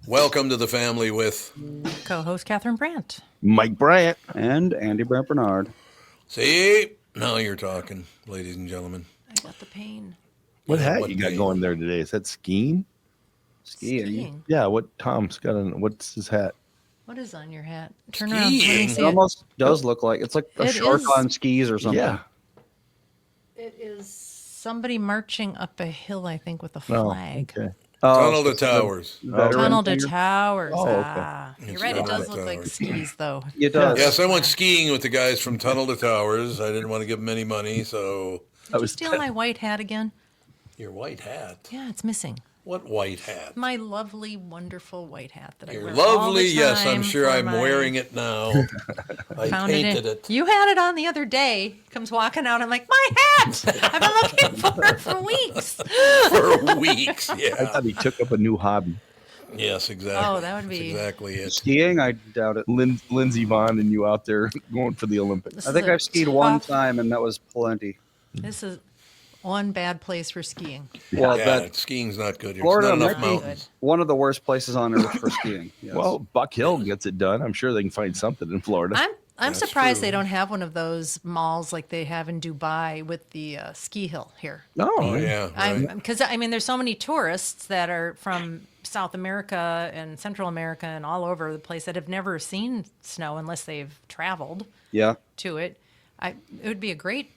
Welcome to the family with co-host Catherine Brandt. Mike Bryant. And Andy Brant Bernard. See, now you're talking, ladies and gentlemen. I got the pain. What Yeah, hat what you got pain? going there today? Is that skiing? Skiing. Yeah, what Tom's got on? What's his hat? What is on your hat? Turn around. Let me Skiing? see It it. almost does look like it's like a It shark is. on skis or something. Yeah. It is somebody marching up a hill, I think, with a Oh, flag. okay. Tunnel so to it's the Towers. veteran Tunnel to singer? Towers. Oh, okay. Ah, you're It's right. It Tunnel does to look like Towers. skis, though. It does. Yes, I went skiing with the guys from Tunnel to Towers. I didn't want to give them any money, so Did you steal my white hat again? your white hat. Yeah, it's missing. What white hat? My lovely, wonderful white hat that I You're wear all lovely. the Yes, I'm time sure for I'm my- wearing it now. I Found painted in. it. You had it on the other day. Comes walking out. I'm like, my hat! I've been looking for it for weeks. For weeks. I Yeah. thought he took up a new hobby. Yes, exactly. Oh, that would That's be- exactly it. Skiing, I doubt it. Lindsey Vaughn and you out there going for the Olympics. This I is think a I've skied one tough- time, and that was plenty. This is one bad place for skiing. Well, Yeah, that skiing's not good here. Florida There's not might enough be mountains. one of the worst places on earth for skiing. Yes. Well, Buck Hill gets it done. I'm sure they can find something in Florida. I'm That's surprised true. they don't have one of those malls like they have in Dubai with the ski hill here. Oh, yeah. Right. Because I mean, there's so many tourists that are from South America and Central America and all over the place that have never seen snow unless they've traveled yeah. to it. It would be a great.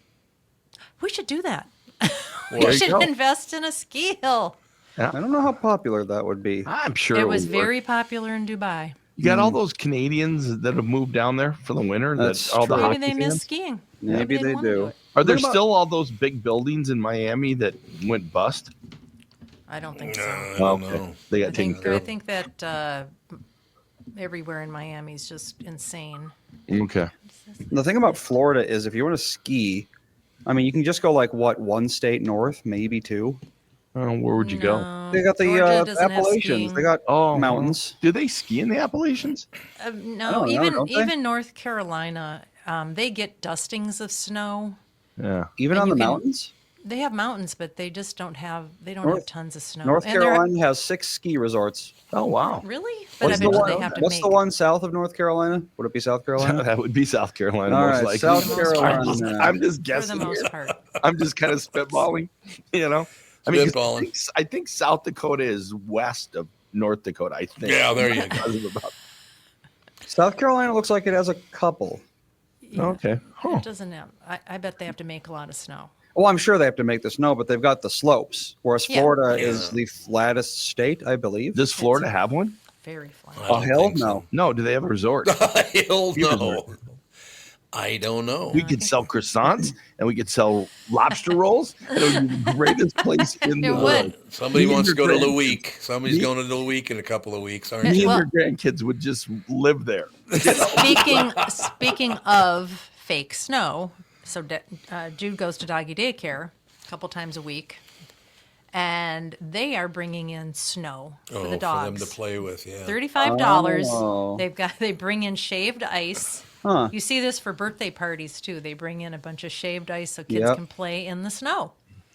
We should do that. Well, We there you should go. invest in a ski hill. I don't know how popular that would be. I'm sure It was would work. very popular in Dubai. You got all those Canadians that have moved down there for the winter. That's all the true. Maybe hockey they miss fans? skiing. Maybe they wanna do. it. Are there What about- still all those big buildings in Miami that went bust? I don't think so. I don't know. They I got taken think, care I of. think that everywhere in Miami is just insane. Okay. The thing about Florida is if you want to ski, I mean, you can just go like one state north, maybe two. Where would you go? No, They got the Georgia doesn't have Appalachians. skiing. They got Oh, mountains. Do they ski in the Appalachians? I No, don't know, even don't they? even North Carolina, they get dustings of snow. Yeah. Even And on you the can- mountains. They have mountains, but they just don't have North- tons of snow. North And they're- Carolina has 6 ski resorts. Oh, wow. Really? But What's I the bet you one? they have to What's make. the one south of North Carolina? Would it be South Carolina? That would be South Carolina, All most right, likely. South For the most part. Carolina. I'm just For the guessing. most here. part. I'm just kind of spitballing, you know. I mean, 'cause Spitballing. I think South Dakota is west of North Dakota. I think. Yeah, there you go. Because of about- South Carolina looks like it has a couple. Yeah, Okay. Huh. It doesn't have. I bet they have to make a lot of snow. Well, I'm sure they have to make the snow, but they've got the slopes. Whereas Yeah. Florida Yeah. is the flattest state, I believe. Does Florida have one? Very flat. I Oh, don't hell think so. no. No. Do they have a resort? Hell You no. I don't know. We could sell croissants and we could sell lobster rolls. It would be the greatest place in the It world. would. Somebody Me and wants to your go to grandkids- Leweek. Somebody's Me- going to Leweek in a couple of weeks, aren't Me you? and Well- your grandkids would just live there. Speaking of fake snow, so Jude goes to doggy daycare a couple times a week, and they are bringing in snow for the For them dogs. to play with, yeah. $35. Oh. They bring in shaved ice. Huh. You see this for birthday parties too. They bring in a bunch of shaved ice so kids Yep. can play in the snow.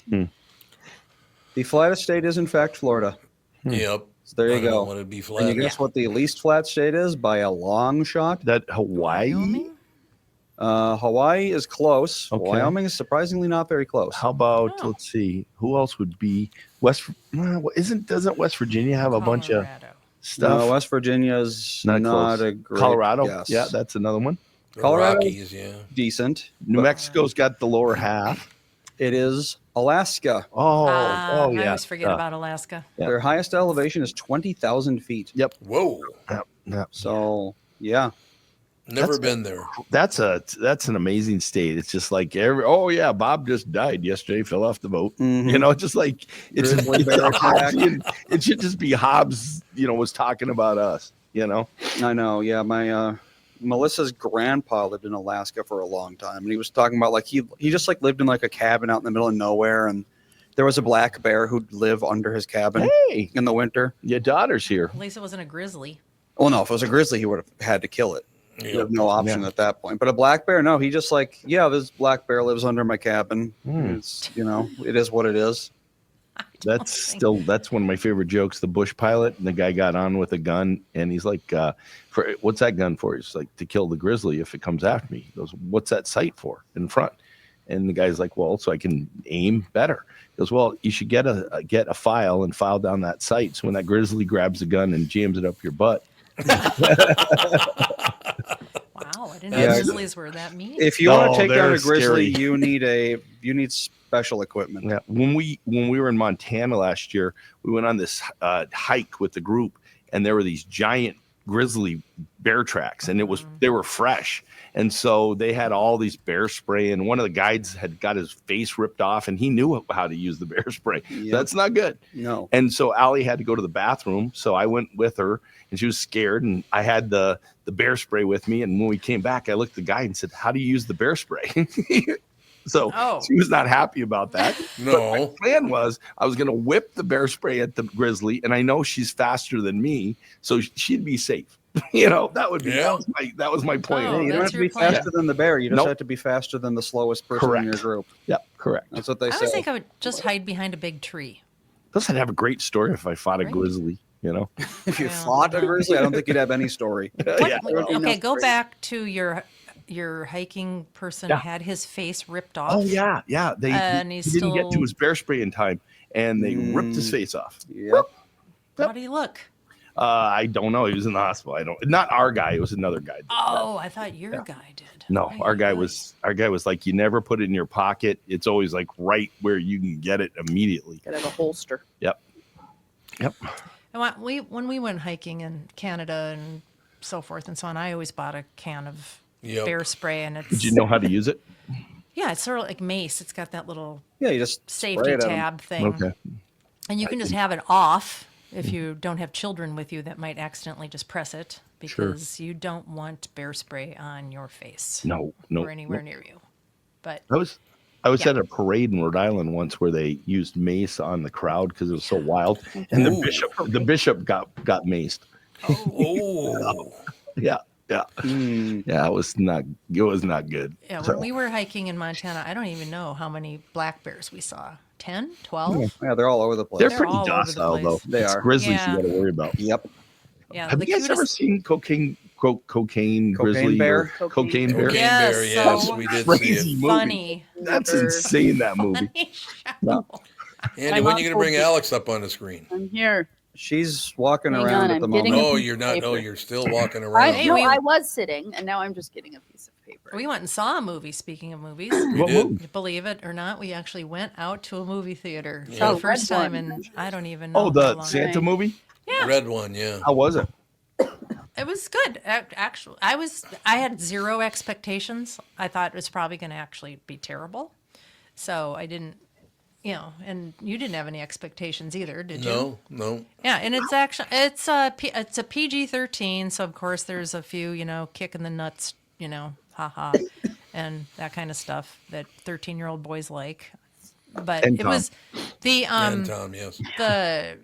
The flattest state is, in fact, Florida. Yep. So there you I don't go. want to be And flat. you guess what the least flat state is by a long shot? That Hawaii. Wyoming? Hawaii is close. Okay. Wyoming is surprisingly not very close. How about Oh. let's see, who else would be West? Doesn't West Virginia have a bunch of Colorado. stuff? No, West Virginia is Not not close. a great Colorado. guess. Yeah, that's another one. The Colorado? Rockies, yeah. decent. New Mexico's got the lower half. It is Alaska. Oh, I yeah. always forget about Alaska. Yeah. Their highest elevation is 20,000 feet. Yep. Whoa. Yep. So, yeah. Never been there. That's an amazing state. It's just like Bob just died yesterday, fell off the boat. Mhm. You know, just like it's, Grizzly bear attack. Hobbesian. It should just be Hobbs, was talking about us, I know. Yeah. My Melissa's grandpa lived in Alaska for a long time. And he was talking about like he just like lived in like a cabin out in the middle of nowhere. And there was a black bear who'd live under his cabin Hey, in the winter. your daughter's here. At least it wasn't a grizzly. Well, no, if it was a grizzly, he would have had to kill it. You Yep. have no option Yeah. at that point. But a black bear, no, he just like, yeah, this black bear lives under my cabin. Hmm. It's, it is what it is. That's one of my favorite jokes. The bush pilot and the guy got on with a gun and he's like, for what's that gun for? He's like, to kill the grizzly if it comes after me. He goes, what's that sight for in front? And the guy's like, well, so I can aim better. He goes, well, you should get a file and file down that sight. So when that grizzly grabs the gun and jams it up your butt. Wow, I didn't know grizzlies were that mean. If you want to take down they're a grizzly, scary. you need special equipment. Yeah. When we were in Montana last year, we went on this hike with the group, and there were these giant grizzly bear tracks, and they were fresh, and so they had all these bear spray, and one of the guides had got his face ripped off, and he knew how to use the bear spray. Yep. That's not good. No. And so Allie had to go to the bathroom, so I went with her, and she was scared, and I had the bear spray with me, and when we came back, I looked at the guy and said, how do you use the bear spray? So she was not happy about that. No. But my plan was I was going to whip the bear spray at the grizzly, and I know she's faster than me, so she'd be safe. That would be that was my plan. Oh, Hey, you don't have to be plan. faster than the bear. You just Nope. have to be faster than the slowest person in your Correct. group. Yep, correct. That's what they I say. always think I would just hide behind a big tree. Plus, I'd have a great story if I fought a Right. grizzly. If you Well, fought a grizzly, I don't think you'd have any story. Yeah. Okay, go back to your hiking person had his face ripped off. Oh yeah. And He he's didn't get to still- his bear spray in time, and they ripped his face off. Yep. How do you look? I don't know. He was in the hospital. Not our guy. It was another guy. Oh, I thought your guy did. No, our guy was like, you never put it in your pocket. It's always like right where you can get it immediately. Gotta have a holster. Yep. And when we went hiking in Canada and so forth and so on, I always bought a can of bear spray, and it's Did you know how to use it? yeah, it's sort of like mace. It's got that little Yeah, you just safety spray it at 'em. tab thing, Okay. and you can just have it off if you don't have children with you that might accidentally just press it because you don't want bear spray on your face No. or anywhere near you. But I was at a parade in Rhode Island once where they used mace on the crowd because it was so wild, and the bishop got maced. Oh. Yeah. Yeah, it was not good. yeah, So- when we were hiking in Montana, I don't even know how many black bears we saw. 10, 12? Yeah, they're all over the place. They're They're pretty all over the docile though. place. They It's are. grizzlies Yeah. you got to worry about. Yep. Yeah, Have the you guys ever cutest. seen cocaine grizzly bear? or cocaine bear? Cocaine Yes, Bear, yes, so we did see Crazy it. movie. Funny. That's Never- insane. That movie. Funny show. No. Andy, My when mom you going to told bring me- Alex up on the screen? I'm here. She's walking Hang around on, at the I'm getting moment. a No, piece you're of not. No, paper. you're still walking around. Hey, No, we- I was sitting, and now I'm just getting a piece of paper. We went and saw a movie, speaking of movies. What did. movie? Believe it or not, we actually went out to a movie theater Yeah. for Oh, the first red time one. in I don't even know Oh, how the long. Santa movie. Yeah, Red one, yeah. How was it? it was good. Actually, I had zero expectations. I thought it was probably going to actually be terrible. So I didn't, and you didn't have any expectations either, did you? No. Yeah, and it's actually it's a PG-13, so of course there's a few kick in the nuts, haha, and that kind of stuff that 13-year-old boys like. But And it Tom. was the And Tom, yes. the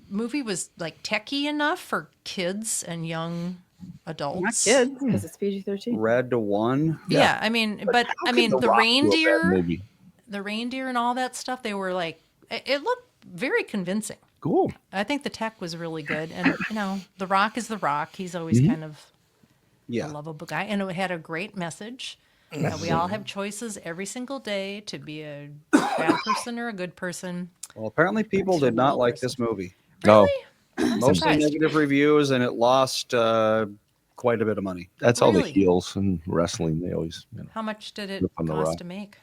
movie was like techie enough for kids and young adults. Not kids, because it's PG-13. Red one. Yeah, I mean, but How I could mean The the Rock do a bad reindeer, movie? and all that stuff. They were like, it looked very convincing. Cool. I think the tech was really good, and The Rock is The Rock. He's always kind of Yeah. a lovable guy, and it had a great message. That we all have choices every single day to be a bad person or a good person. Well, apparently people did not like this movie. No, Mostly surprised. negative reviews, and it lost quite a bit of money. that's all the Really? heels in wrestling. They always. How much did it Rip on The Rock. cost to make?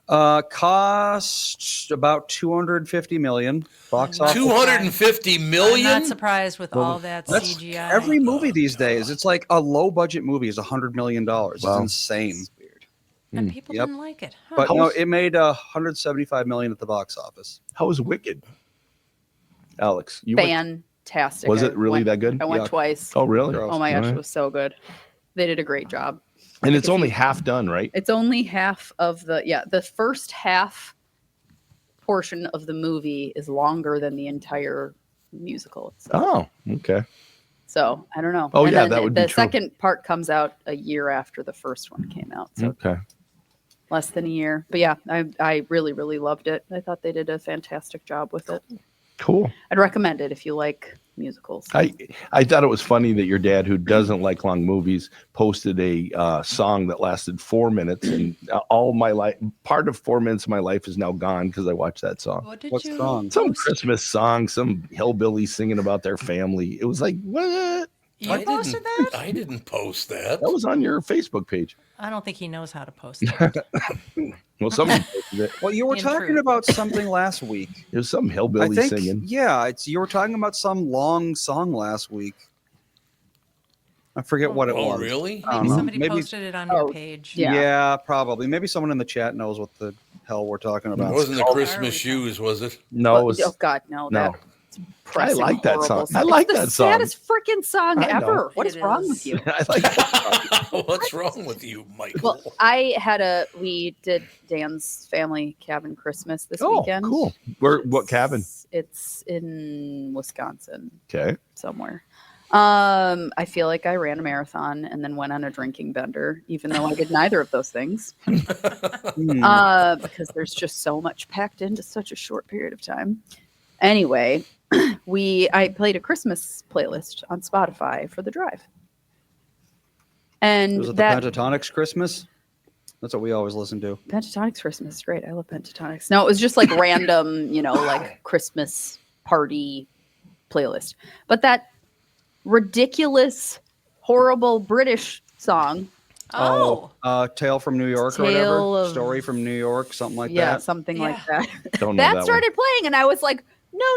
Cost about 250 million. Box office. 250 I'm million? not surprised with all that That's CGI. every movie these days. It's like a low budget movie is $100 million. Wow. It's insane. and people Yep. didn't like it. Huh. But How no, was- it made 175 million at the box office. How was Wicked? Alex, you went- Fantastic. Was I it really went- that good? I went Yeah. twice. Oh, really? Gross. Oh my gosh, Alright. it was so good. They did a great job. And it's if only you- half done, right? It's only half of the first half portion of the movie is longer than the entire musical itself. Oh, okay. So I don't know. Oh, And yeah, then that would be the true. second part comes out a year after the first one came out. So Okay. less than a year. But yeah, I really, really loved it. I thought they did a fantastic job with it. Cool. I'd recommend it if you like musicals. I thought it was funny that your dad, who doesn't like long movies, posted a song that lasted 4 minutes, and all my life, part of 4 minutes of my life is now gone because I watched that song. What did What you song? Some post? Christmas song, some hillbilly singing about their family. It was like, what? You posted that? I didn't post that. That was on your Facebook page. I don't think he knows how to post it. Well, somebody posted it. Well, you were In talking truth. about something last week. It was some I hillbilly think, singing. yeah, you were talking about some long song last week. I forget what it Oh, was. really? I don't Maybe know. somebody Maybe- posted it on Oh, your page. yeah. Yeah, probably. Maybe someone in the chat knows what the hell we're talking It about. wasn't the Are we Christmas shoes, was it? No, it But- was, oh God, no. no. That's depressing, I like that horrible song. I like it's that the song. saddest freaking song I know. ever. What is It wrong is. with you? I like that song. What's wrong with you, Michael? Well, we did Dan's family cabin Christmas this Oh, weekend. cool. What cabin? It's in Wisconsin Okay. somewhere. I feel like I ran a marathon and then went on a drinking bender, even though I did neither of those things. Because there's just so much packed into such a short period of time. Anyway, I played a Christmas playlist on Spotify for the drive. And Was it the that Pentatonics Christmas? That's what we always listen to. Pentatonics Christmas is great. I love Pentatonics. No, it was just like random, like Christmas party playlist. But that ridiculous, horrible British song. Oh. Tale from New York or Tale whatever. of- Story from New York, something like Yeah, that. something like Yeah. that. Don't know That that started playing, and I was like,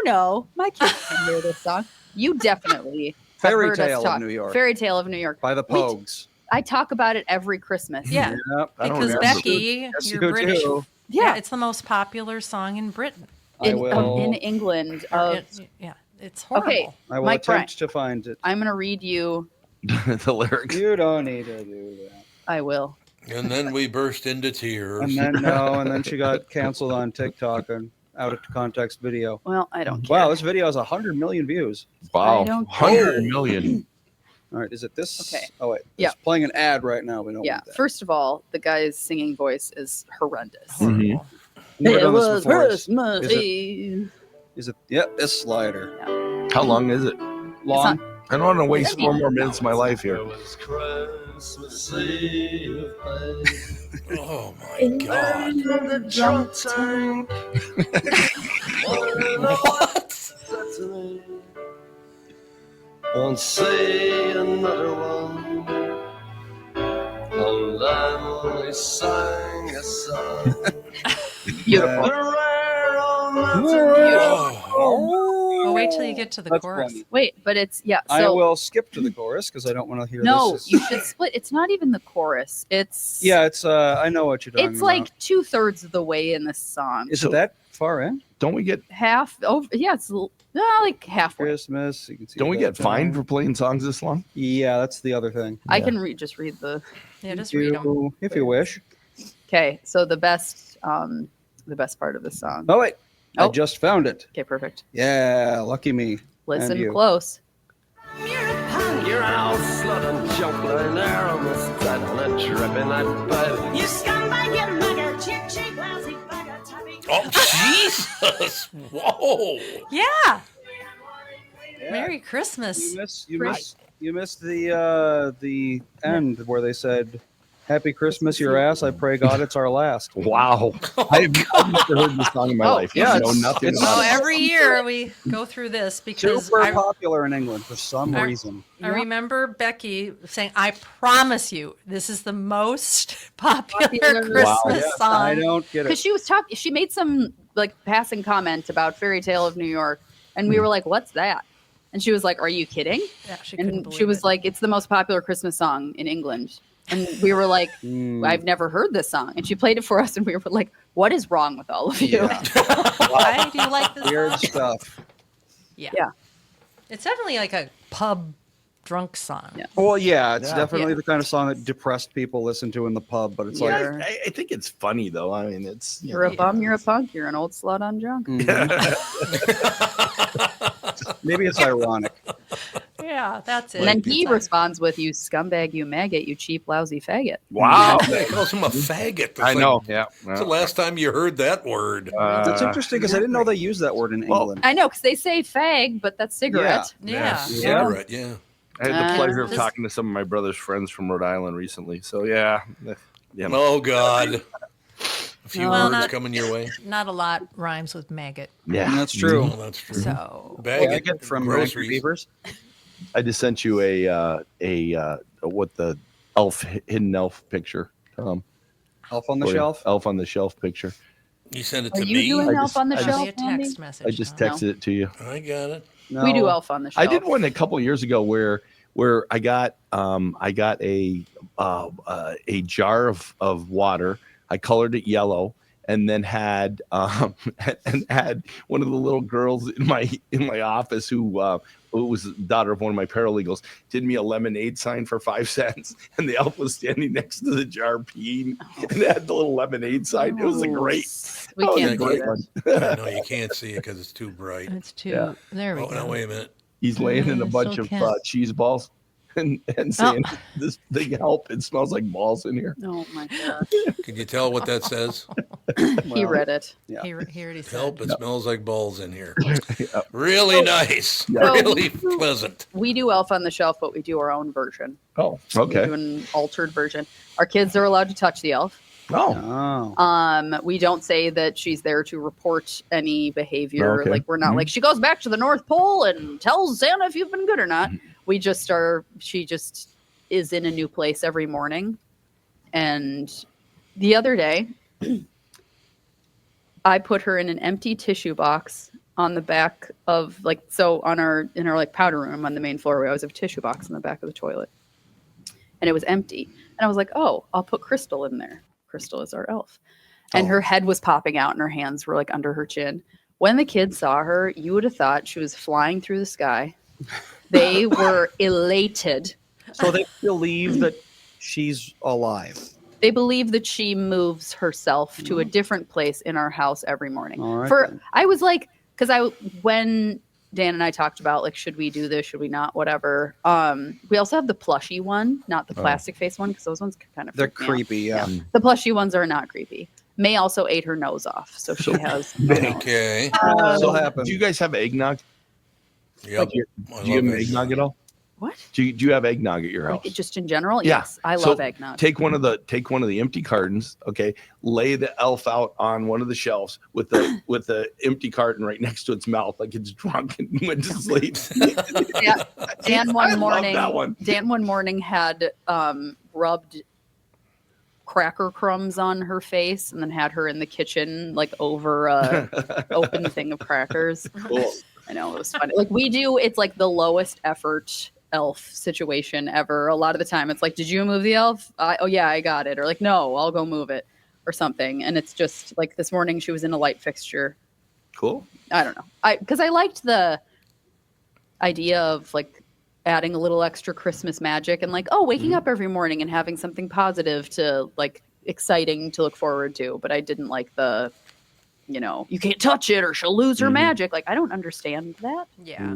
no, my kids can hear this song. You definitely have Fairy heard us Tale of talk. New York. Fairy Tale of New York. By the We- Pogues. I talk about it every Christmas. Yeah. Yep. I don't Because remember. Becky, Yes, you're you British. do. Yeah, Yeah. it's the most popular song in Britain. I In, will. in England. Yeah, it's horrible. Okay. I will Mike attempt to find it. I'm going to read you. the lyrics. You don't need to do that. I will. And then we burst into tears. And then she got canceled on TikTok and out of context video. Well, I don't care. Wow, this video has 100 million views. Wow. I don't 100 million. All right, is it this? Okay. Oh wait, Yeah. it's playing an ad right now. We don't Yeah. want that. First of all, the guy's singing voice is horrendous. Mhm. Never done this before. Christmas Is it- Eve. Is it? Yep, this slider. How long is it? Long. I don't want to waste 4 more minutes of my life here. Oh my God. What? Won't say another one. Unless we sang a song. Beautiful. Well, wait till you get to the That's chorus. funny. Wait, but it's so I will skip to the chorus because I don't want to hear no, this. you should split. It's not even the chorus. It's Yeah, it's. I know what you're talking it's about. like 2/3 of the way in this song. Is it that far in? Don't we get Half over. Yeah, it's like halfway. Christmas. You can see don't we that get fined for time. playing songs this long? Yeah, that's the other thing. I can just read the. Yeah, just read them. If you wish. Okay, so the best part of the song. Oh wait, I Oh. just found it. Okay, perfect. Yeah, lucky me. Listen you. close. You're out slut and jump line there on the side on a dripping that bud. You scumbag, you mugger, chick, chick, lousy bugger, tubby. Oh, Jesus. Whoa. Yeah. Yeah. Merry Christmas. You missed the end where they said, "Happy Christmas, your ass. I pray God it's our last." Wow. I've never heard this song in my Oh, life. yeah, I know it's- nothing it's- about Oh, it. every year we go through this because Super popular in England for some I- reason. I remember Becky saying, I promise you, this is the most popular Popular. Christmas Wow, I song. don't get Because it. she was talking, she made some like passing comment about Fairy Tale of New York, and we were like, "What's that?" And she was like, "Are you kidding?" Yeah, she couldn't And believe she was it. like, "It's the most popular Christmas song in England." And we were like, Mm, "I've never heard this song." And she played it for us, and we were like, "What is wrong with all of you?" yeah, Why do you like this weird song? stuff. Yeah. Yeah. It's definitely like a pub drunk song. Yeah. Well, yeah, it's Yeah. definitely Yeah. the kind of song that depressed people listen to in the pub. But it's Yeah. like, I think it's funny though. I mean, it's You're a bum, you're a punk, you're an old slut on junk. mhm. Maybe it's ironic. Yeah, that's it. And then Like he It's like- responds with, "You scumbag, you maggot, you cheap, lousy faggot." Wow. He calls him a faggot. It's I like, know. Yeah. When's the last time you heard that word? That's interesting because I didn't know they use that word in England. I know, because they say fag, but that's cigarette. Yeah. Cigarette, yeah. I had the pleasure of This- talking to some of my brother's friends from Rhode Island recently. So yeah. You know. Oh, God. A few Well, words not- coming your way. Not a lot rhymes with maggot. Yeah. That's true. Oh, that's true. So Bag I it get from groceries. Beavers. I just sent you what the hidden elf picture. Elf on the for you. Shelf. Elf on the shelf picture. You sent it Are to you me. doing I Elf just- on the I probably Shelf? a Andy? text message. I just huh? texted it to you. I got it. No. We do Elf on the Shelf. I did one a couple years ago where I got a jar of water. I colored it yellow and then had one of the little girls in my office who was the daughter of one of my paralegals did me a lemonade sign for 5 cents, and the elf was standing next to the jar peeing and it had the little lemonade sign. It was a great. We that was can't a do great that. one. I know you can't see it because it's too bright. It's too. Yeah. There we Oh, go. now wait a minute. He's laying in a bunch still of can't. cheese balls and saying, "This thing help. It smells like balls in here." Oh my gosh. Can you tell what that says? He read it. Yeah. He already said. Help, it smells like balls in here. Yeah. Really nice. Yeah. Really pleasant. We do Elf on the Shelf, but we do our own version. Oh, We okay. do an altered version. Our kids are allowed to touch the elf. Oh, Oh. We don't say that she's there to report any behavior. Okay. Like we're not like she goes back to the North Pole and tells Santa if you've been good or not. We just are. She just is in a new place every morning. And the other day, I put her in an empty tissue box on the back of in our powder room on the main floor. We always have a tissue box in the back of the toilet, and it was empty. And I was like, "Oh, I'll put Crystal in there." Crystal is our elf. And her head was popping out and her hands were like under her chin. When the kids saw her, you would have thought she was flying through the sky. They were elated. So they believe that she's alive. They believe that she moves herself to a different place in our house every morning. All right, then. I was like, when Dan and I talked about like, should we do this? Should we not? Whatever. We also have the plushy one, not the plastic face one, because those ones kind of They're freak me out. creepy. Yeah. The plushy ones are not creepy. May also ate her nose off, so she has. Okay. Still happen. do you guys have eggnog? Yep. Do I you have love eggnog at all? What? Do you have eggnog at your house? Like just in general? Yeah. Yes, I So love eggnog. Take one of the empty cartons. Okay, lay the elf out on one of the shelves with the empty carton right next to its mouth, like it's drunk and went to sleep. Yeah. Dan I one love morning. that one. Dan one morning had rubbed cracker crumbs on her face and then had her in the kitchen like over a open thing of crackers. Cool. I know, it was funny. Like we do, it's like the lowest effort elf situation ever. A lot of the time it's like, did you move the elf? Oh yeah, I got it. Or like, no, I'll go move it or something. And it's just like this morning she was in a light fixture. Cool. I don't know. Because I liked the idea of like adding a little extra Christmas magic and like, waking up every morning and having something positive to like exciting to look forward to. But I didn't like the, you can't touch it or she'll lose her magic. Like, I don't understand that. Yeah.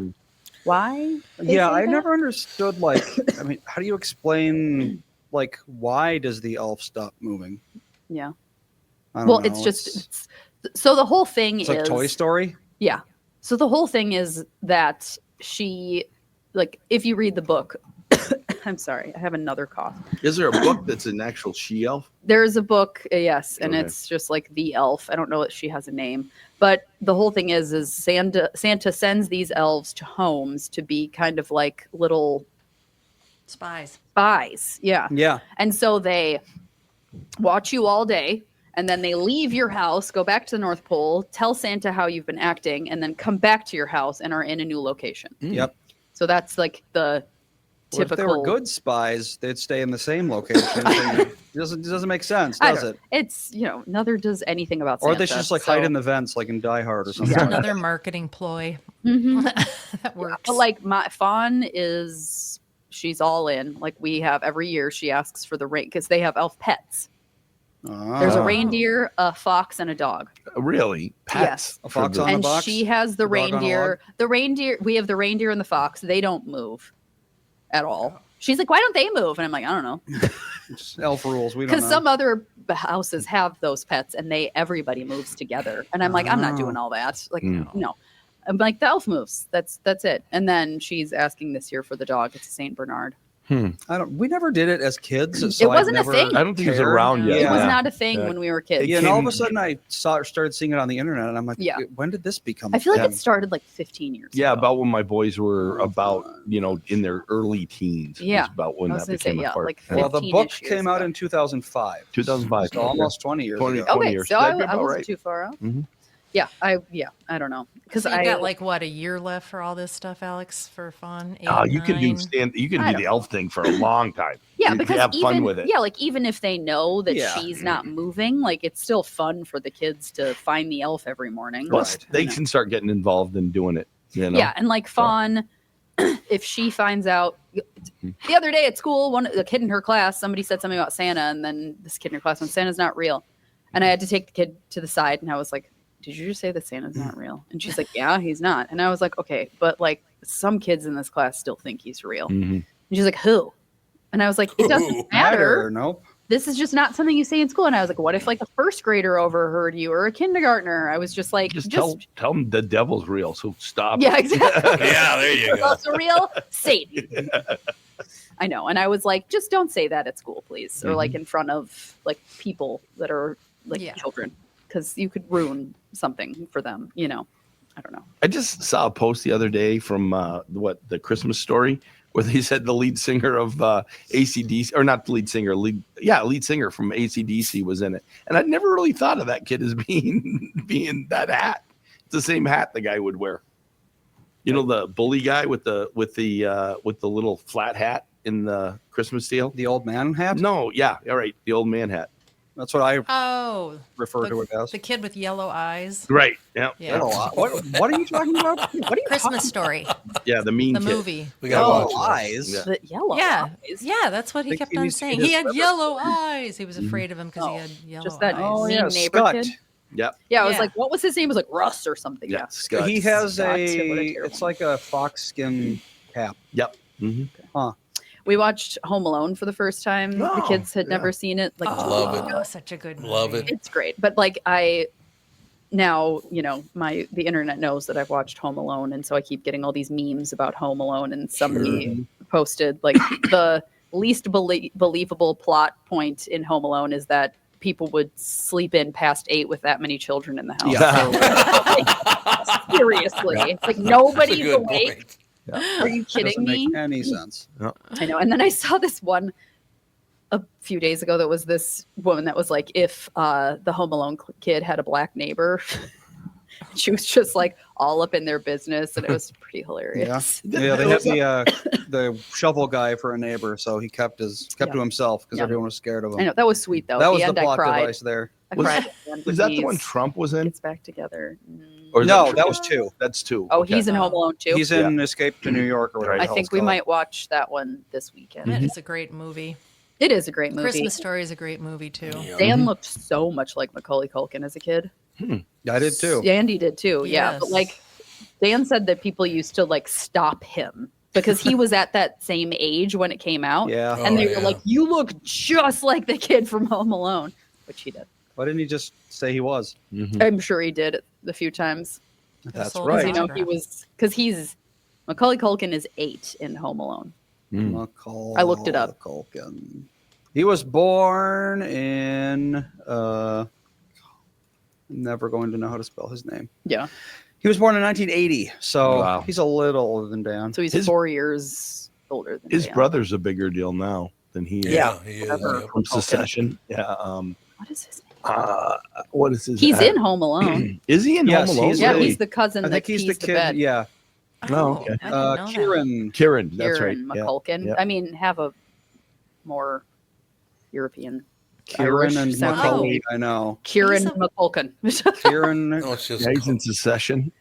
Why? they Yeah, say I that? never understood. Like, I mean, how do you explain? Like, why does the elf stop moving? Yeah. I don't Well, know. it's just so the whole thing it's is like Toy Story. Yeah. So the whole thing is that she, like, if you read the book, I'm sorry, I have another cough. Is there a book that's an actual she elf? There's a book, yes, and Okay. it's just like the elf. I don't know that she has a name, but the whole thing is Santa sends these elves to homes to be kind of like little Spies. spies. Yeah. Yeah. And so they watch you all day, and then they leave your house, go back to the North Pole, tell Santa how you've been acting, and then come back to your house and are in a new location. Yep. So that's like the Well, if typical. they were good spies, they'd stay in the same location. It doesn't make sense, I does don't- it? It's neither does anything about Or Santa. they should just like hide in the vents, like in Die Hard or something. It's another marketing ploy Mhm. that works. But like my Fawn she's all in. Like we have every year, she asks for the rain because they have elf pets. There's a Ah. reindeer, a fox, and a dog. Really? Pets? A fox For on the- a And box? she has the A dog on a reindeer. log? The reindeer. We have the reindeer and the fox. They don't move. at all. She's like, why don't they move? And I'm like, I don't know. It's elf rules. We don't Because know. some other houses have those pets and everybody moves together. And I'm like, I'm not doing all that. Like, no. I'm like, the elf moves. That's it. And then she's asking this year for the dog. It's a Saint Bernard. We never did it as kids. It So wasn't a never thing. I don't think it's cared. around yet. It was Yeah. not a thing Yeah. when we were kids. Yeah, and all of came- a sudden I started seeing it on the internet, and I'm like, Yeah. when did this become? I feel like a it started like 15 years Yeah, ago. about when my boys were about, in their early teens. Yeah. was about when I was that gonna say, became a part. like Well, the 15-ish book years came out ago. in 2005. 2005. So almost 20 years 20 ago. Okay, years. so That'd be I about wasn't right. too far out. Mhm. Yeah, I don't know. Because So you I got like what, a year left for all this stuff, Alex, for fun? 8, You can do 9? you can I do don't the elf thing for a long time. Yeah, You because have even fun with it. like even if they know that Yeah. she's not moving, like it's still fun for the kids to find the elf every morning. Plus, they You know? can start getting involved in doing it. Yeah, and like Fawn, if she finds out the other day at school, a kid in her class, somebody said something about Santa, and then this kid in her class went, Santa's not real. And I had to take the kid to the side, and I was like, did you just say that Santa's not real? And she's like, yeah, he's not. And I was like, okay, but like some kids in this class still think he's real. Mhm. And she's like, who? And I was like, it Who? doesn't matter. Nope. This is just not something you say in school. And I was like, what if like a first grader overheard you or a kindergartner? I was just like, Just tell them the devil's real. So stop. yeah, exactly. Yeah, there you It's go. also real Satan. I know. And I was like, just don't say that at school, please. Or like in front of like people that are like Yeah. children. Because you could ruin something for them, I don't know. I just saw a post the other day from the Christmas Story, where they said the lead singer of AC/DC, or not the lead singer, lead singer from AC/DC was in it, and I'd never really thought of that kid as being that hat. It's the same hat the guy would wear. The bully guy with the little flat hat in the Christmas deal. The old man hat? No, yeah, all right, the old man hat. That's what I Oh, refer to it as. the kid with yellow eyes. Right. Yeah. Yeah. What are you talking about? What are you Christmas Story, Yeah. The mean the kid. movie. We got to Yellow watch that. eyes. Yeah. The yellow Yeah, eyes. yeah, that's what he Think kept he on needs to saying. get He his had yellow eyes. He was afraid of him because Oh, he had yellow just that eyes. Oh, mean yeah, neighbor Scott. kid. Yep. Yeah, I was Yeah. like, what was his name? It was like Russ or something. Yeah. Yeah. Scott. He has Scott, what a terrible it's like a fox skin cap. Yep. Mhm. We watched Home Alone for the first time. The Oh, kids had yeah. never seen it. Like, Love it. Oh, such a good movie. Love it. it's great. But like now, the internet knows that I've watched Home Alone, and so I keep getting all these memes about Home Alone. And somebody posted like the least believable plot point in Home Alone is that people would sleep in past 8 with that many children in the house. Yeah. Seriously, it's like That's a nobody's good awake. point. Are you kidding Doesn't me? make any sense. I know. And then I saw this one a few days ago that was this woman that was like, if the Home Alone kid had a black neighbor, she was just like all up in their business, and it was pretty Yeah. hilarious. Yeah, they have the shovel guy for a neighbor, so he kept to himself because Yeah. everyone was scared of him. I know that was sweet though. That At was the the end, I plot cried. device there. I Was- cried. at the end Is when that the one he's- Trump was in? Gets back together. Or is No, that that was 2. That's 2. Oh, Okay. he's in Home Alone too. He's in Escape to New York or whatever. Right. I the hell think it's we called. might watch that one this weekend. It is a great movie. It is a great movie. Christmas Story is a great movie too. Yeah. Dan looked so much like Macaulay Culkin as a kid. I did too. Andy did too. Yeah, but Yes. like Dan said that people used to like stop him because he was at that same age when it came out. Yeah. And they Oh, were yeah. like, "You look just like the kid from Home Alone," which he did. Why didn't he just say he was? Mhm. I'm sure he did a few times. That's sold right. You know, he was because Macaulay Culkin is 8 in Home Alone. Mm. Macaulay I looked it up. Culkin. He was born in never going to know how to spell his name. Yeah, He was born in 1980, so Wow. he's a little older than Dan. so he's His- 4 years older than His Dan. brother's a bigger deal now than he is. Yeah, he is. Whatever. Yep. From Secession. Yeah. What is his name? What is his? He's in Home Alone. Is he in Yes, Home Alone? he's Yeah, really- he's the cousin I that think he's the pees kid. bed. Yeah, Oh, okay. I didn't know that. Kieran. Kieran. That's right. Kieran Yeah. McCulkin. yeah. I mean, have a more European. Kieran Irish and sound. Macaulay. I know. Kieran He's a- McCulkin. Kieran. No, it's just Yeah, he's in Secession.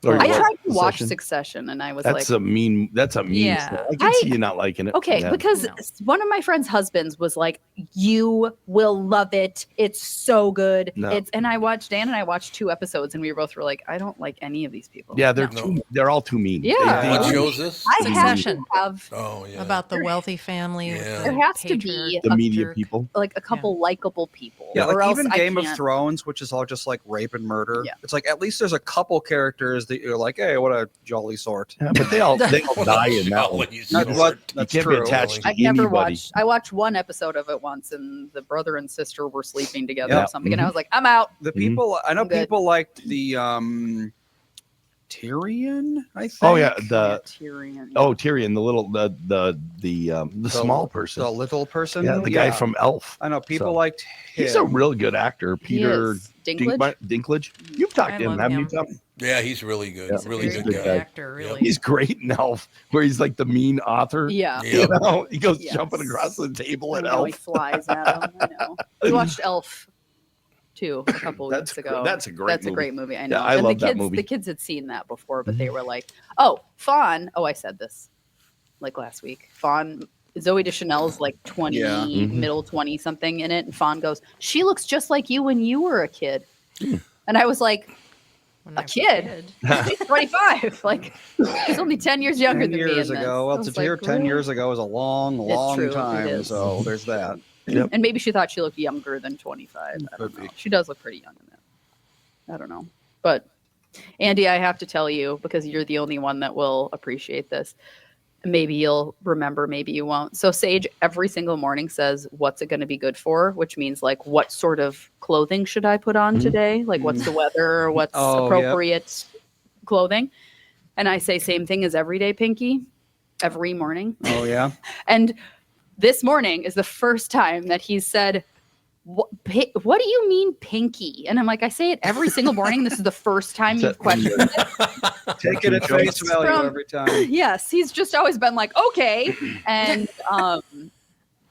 Or I what? tried to watch Succession? Succession, and I was That's like, a mean. That's a mean. Yeah. show. I can see you not liking it. okay, Yeah. because No. one of my friend's husbands was like, "You will love it. It's so good." No. And I watched Dan and I watched 2 episodes, and we both were like, "I don't like any of these people." Yeah, they're No. too. They're all too mean. Yeah. What They- shows this? I have to Succession. have Oh yeah. About the wealthy family. Yeah. With there the has to be patriarch. the media jerk. people. like a couple likable people. Yeah, or like else even I Game of can't- Thrones, which is all just like rape and murder. Yeah. It's like at least there's a couple characters that you're like, hey, what a jolly sort. Yeah, but they all die in that one. Jolly That's sort. what that's you can't true. be attached to I've never anybody. watched. I watched one episode of it once, and the brother and sister were sleeping together Yeah. or something, and I was like, "I'm out." The people I know I'm good. people liked the Tyrion, I think. Oh yeah, the Tyrion. Tyrion, the little the small person. The little person. Yeah, the guy from Elf. I know people So, liked him. He's a real good actor, He Peter is. Dinklage. Dinklage. You've talked I to him, love haven't you, him. Tom? Yeah, he's really good. Yeah. He's a Really very good good guy. actor, really. He's great in Elf, where he's like the mean author. Yeah. Yeah. You know, he goes Yes. jumping across the table I at know, he Elf. flies at him. I know. We watched Elf too a couple That's weeks ago. that's a great That's movie. a great movie. I know. I and love the that kids, movie. The kids had seen that before, but they were like, "Oh, Fawn." Oh, I said this like last week. Fawn. Zoe Deschanel's like 20, Yeah. middle 20 something in it, and Fawn goes, "She looks just like you when you were a kid." And I was like, When a I was kid? She's 25. Like, she's only 10 years younger 10 than me. years in this. ago. I Well, was to hear like, 10 "Ooh." years ago is a long, long true, it time. is. So there's that. And maybe she thought she looked younger than 25. I Could don't be. know. She does look pretty young in that. I don't know. But Andy, I have to tell you, because you're the only one that will appreciate this. Maybe you'll remember, maybe you won't. So Sage every single morning says, "What's it going to be good for?" Which means like, what sort of clothing should I put on today? Like, what's the weather or what's Oh, appropriate clothing? And I say same thing as everyday Pinky every morning. Oh, yeah. And this morning is the first time that he's said, what do you mean pinky? And I'm like, I say it every single morning. This is the first time you've questioned it. Take it at face value From- every time. Yes, he's just always been like, okay. And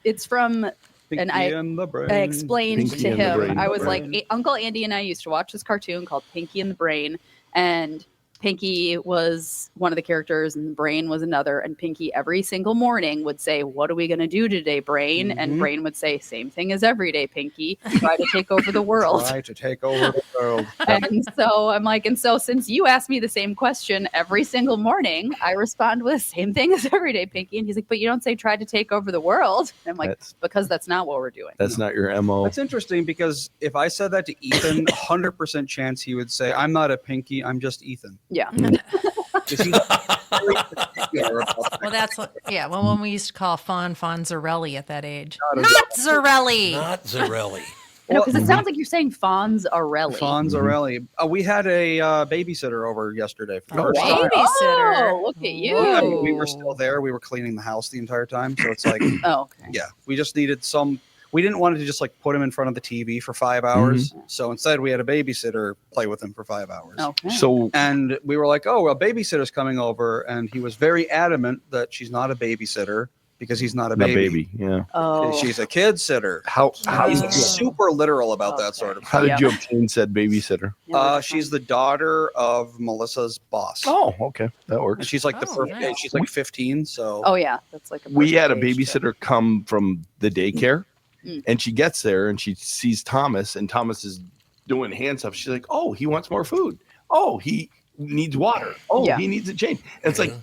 it's from, Pinky I- and the brain. I explained Pinky to and the him, Brain. I was Brain. like, Uncle Andy and I used to watch this cartoon called Pinky and the Brain. And Pinky was one of the characters and Brain was another. And Pinky every single morning would say, "What are we going to do today, Brain?" And Mhm. Brain would say, "Same thing as every day, Pinky. Try to take over the world." Try to take over the world. And so I'm like, and so since you ask me the same question every single morning, I respond with the same thing as every day, Pinky. And he's like, "But you don't say try to take over the world." And I'm like, That's because that's not what we're doing. that's not your MO. That's interesting because if I said that to Ethan, 100% chance he would say, "I'm not a Pinky, I'm just Ethan." Yeah. 'Cause he's very particular about that. Well, that's what, yeah. Well, when we used to call Fawn Zarelli at that age. Not Not Zarelli. Not Zarelli. No, because it sounds like you're saying Fonz Arelli. Fonzarelli. We had a babysitter over yesterday. For the Oh, first wow. time. Babysitter. Oh, look at you. Yeah, I mean, we were still there. We were cleaning the house the entire time. So it's like, Oh, okay. yeah, we just needed some. We didn't want to just like put him in front of the TV for 5 hours. So instead, we had a babysitter play with him for 5 hours. Okay. So And we were like, oh, well, babysitter's coming over. And he was very adamant that she's not a babysitter because he's not a the baby. baby, yeah. Oh, She's a kid sitter. How He's Oh. super literal about that Okay. sort of how thing. did you obtain said babysitter? She's the daughter of Melissa's boss. Oh, okay, that And works. she's like the Oh, perfect nice. age. She's like 15. So Oh yeah, that's like a We had a perfect age to- babysitter come from the daycare, Mm. and she gets there and she sees Thomas, and Thomas is doing hand stuff. She's like, "Oh, he wants more food. Oh, he needs water. Oh, Yeah. he needs a change." And it's like,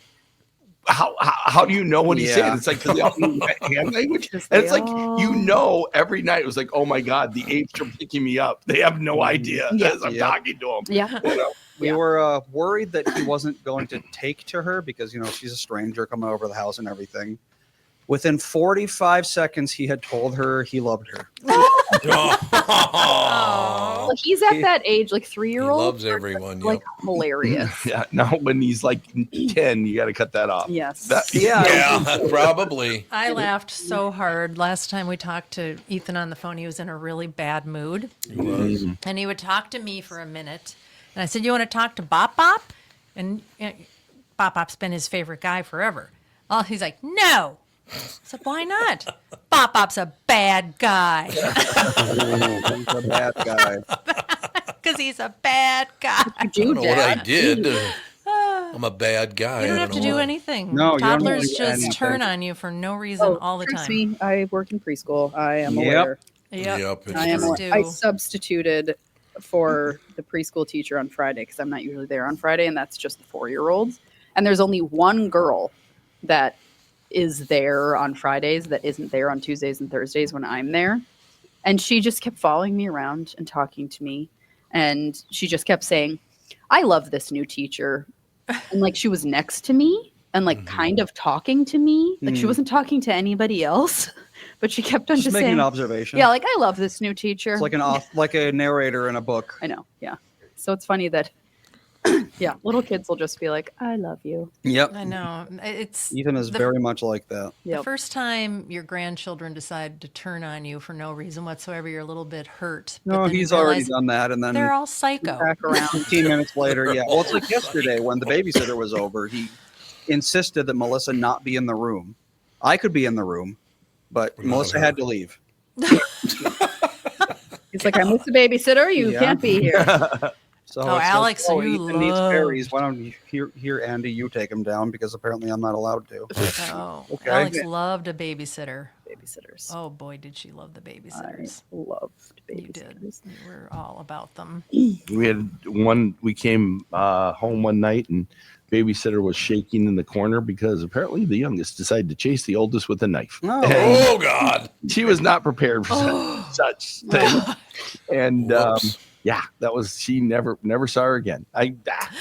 how do you know what he's Yeah. saying? It's like 'cause they all do hand language, Just and it's they like all- you know every night. It was like, "Oh my god, the apes are picking me up. They have no idea Yeah. as I'm Yep. talking to them." Yeah. You know? we Yeah. were worried that he wasn't going to take to her because, she's a stranger coming over the house and everything. Within 45 seconds, he had told her he loved her. Oh. Well, he's at that age, like He 3-year-old. loves everyone. Like Yep. hilarious. Yeah. Now when he's like 10, you got to cut that off. Yes. Yeah, probably. I laughed so hard last time we talked to Ethan on the phone. He was in a really bad mood. He was. And he would talk to me for a minute. And I said, "You want to talk to Bop Bop?" And Bop Bop's been his favorite guy forever. Oh, he's like, "No." I said, "Why not?" "Bop Bop's a bad guy." He's a bad guy. Because he's a bad guy. I don't know what I Dad. did. I'm a bad guy. You don't I have to know do what. anything. No, you don't have to Toddlers do just anything. turn on you for no reason all the trust time. me, I work in preschool. I am Yep. aware. Yep, it's I am true. aware. I substituted for the preschool teacher on Friday because I'm not usually there on Friday, and that's just the 4-year-olds. And there's only one girl that is there on Fridays that isn't there on Tuesdays and Thursdays when I'm there. And she just kept following me around and talking to me. And she just kept saying, I love this new teacher. And like she was next to me and like kind of talking to me. Like she wasn't talking to anybody else, but she kept on Just just making saying, an observation. yeah, like I love this new teacher. It's like a narrator in a book. I know. Yeah. So it's funny that, yeah, little kids will just be like, I love you. Yep. I know. It's Ethan is the, very much like that. the Yep. first time your grandchildren decide to turn on you for no reason whatsoever, you're a little bit hurt. but No, then you he's already realize done that, and then They're all psycho. Back around. 15 minutes later, yeah. Well, it's like yesterday when the babysitter was over. He insisted that Melissa not be in the room. I could be in the room, but Not Melissa her. had to leave. He's like, I miss the babysitter. You Yeah. can't be here. So Oh, it's Alex, like, you Ethan needs loved- fairies. Why don't you here, Andy? You take him down because apparently I'm not allowed to. Oh, Okay. Alex loved a babysitter. Babysitters. Oh boy, did she love the I babysitters. loved You did. babysitters. You were all about them. We had one. We came home one night, and babysitter was shaking in the corner because apparently the youngest decided to chase the oldest with a knife. No. Oh God! She was not prepared for such thing, and Whoops. yeah, that was she. Never saw her again.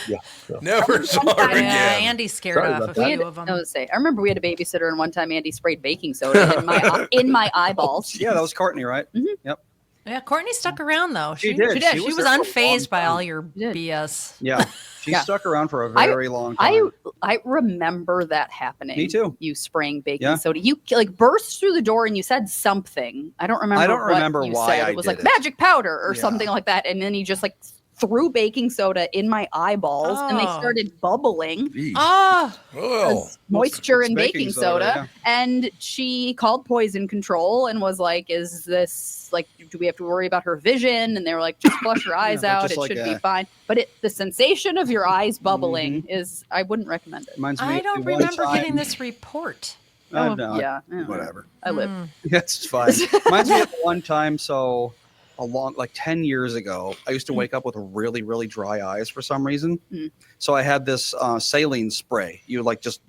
Yeah. So. Never saw her Yeah, again. Andy's scared Sorry off about a that. few of them. I would say, I remember we had a babysitter, and one time Andy sprayed baking soda in my eyeballs. Yeah, that was Courtney, right? Yep. Yeah, Courtney stuck around though. She did. did. She was there for a long unfazed by time. all your did. BS. Yeah, she Yeah. stuck around for a very long time. I remember that happening. Me too. You spraying baking Yeah. soda. You like burst through the door and you said something. I don't remember. I don't what remember you why said. I It was did like it. magic powder or Yeah. something like that, and then you just like threw baking soda in my eyeballs, and they Oh. started bubbling. Oh, Oh, Moisture it's in baking soda, yeah. and she called poison control and was like, "Is this like? Do we have to worry about her vision?" And they were like, "Just flush your eyes Yeah, out; just it like should a- be fine." But the sensation of your eyes bubbling is, I wouldn't recommend it. Reminds me I of don't one remember time- getting this report. Oh, no, yeah, whatever. I live. That's fine. Reminds me of one time. So like 10 years ago, I used to wake up with really, really dry eyes for some reason. Mm. So I had this saline spray. You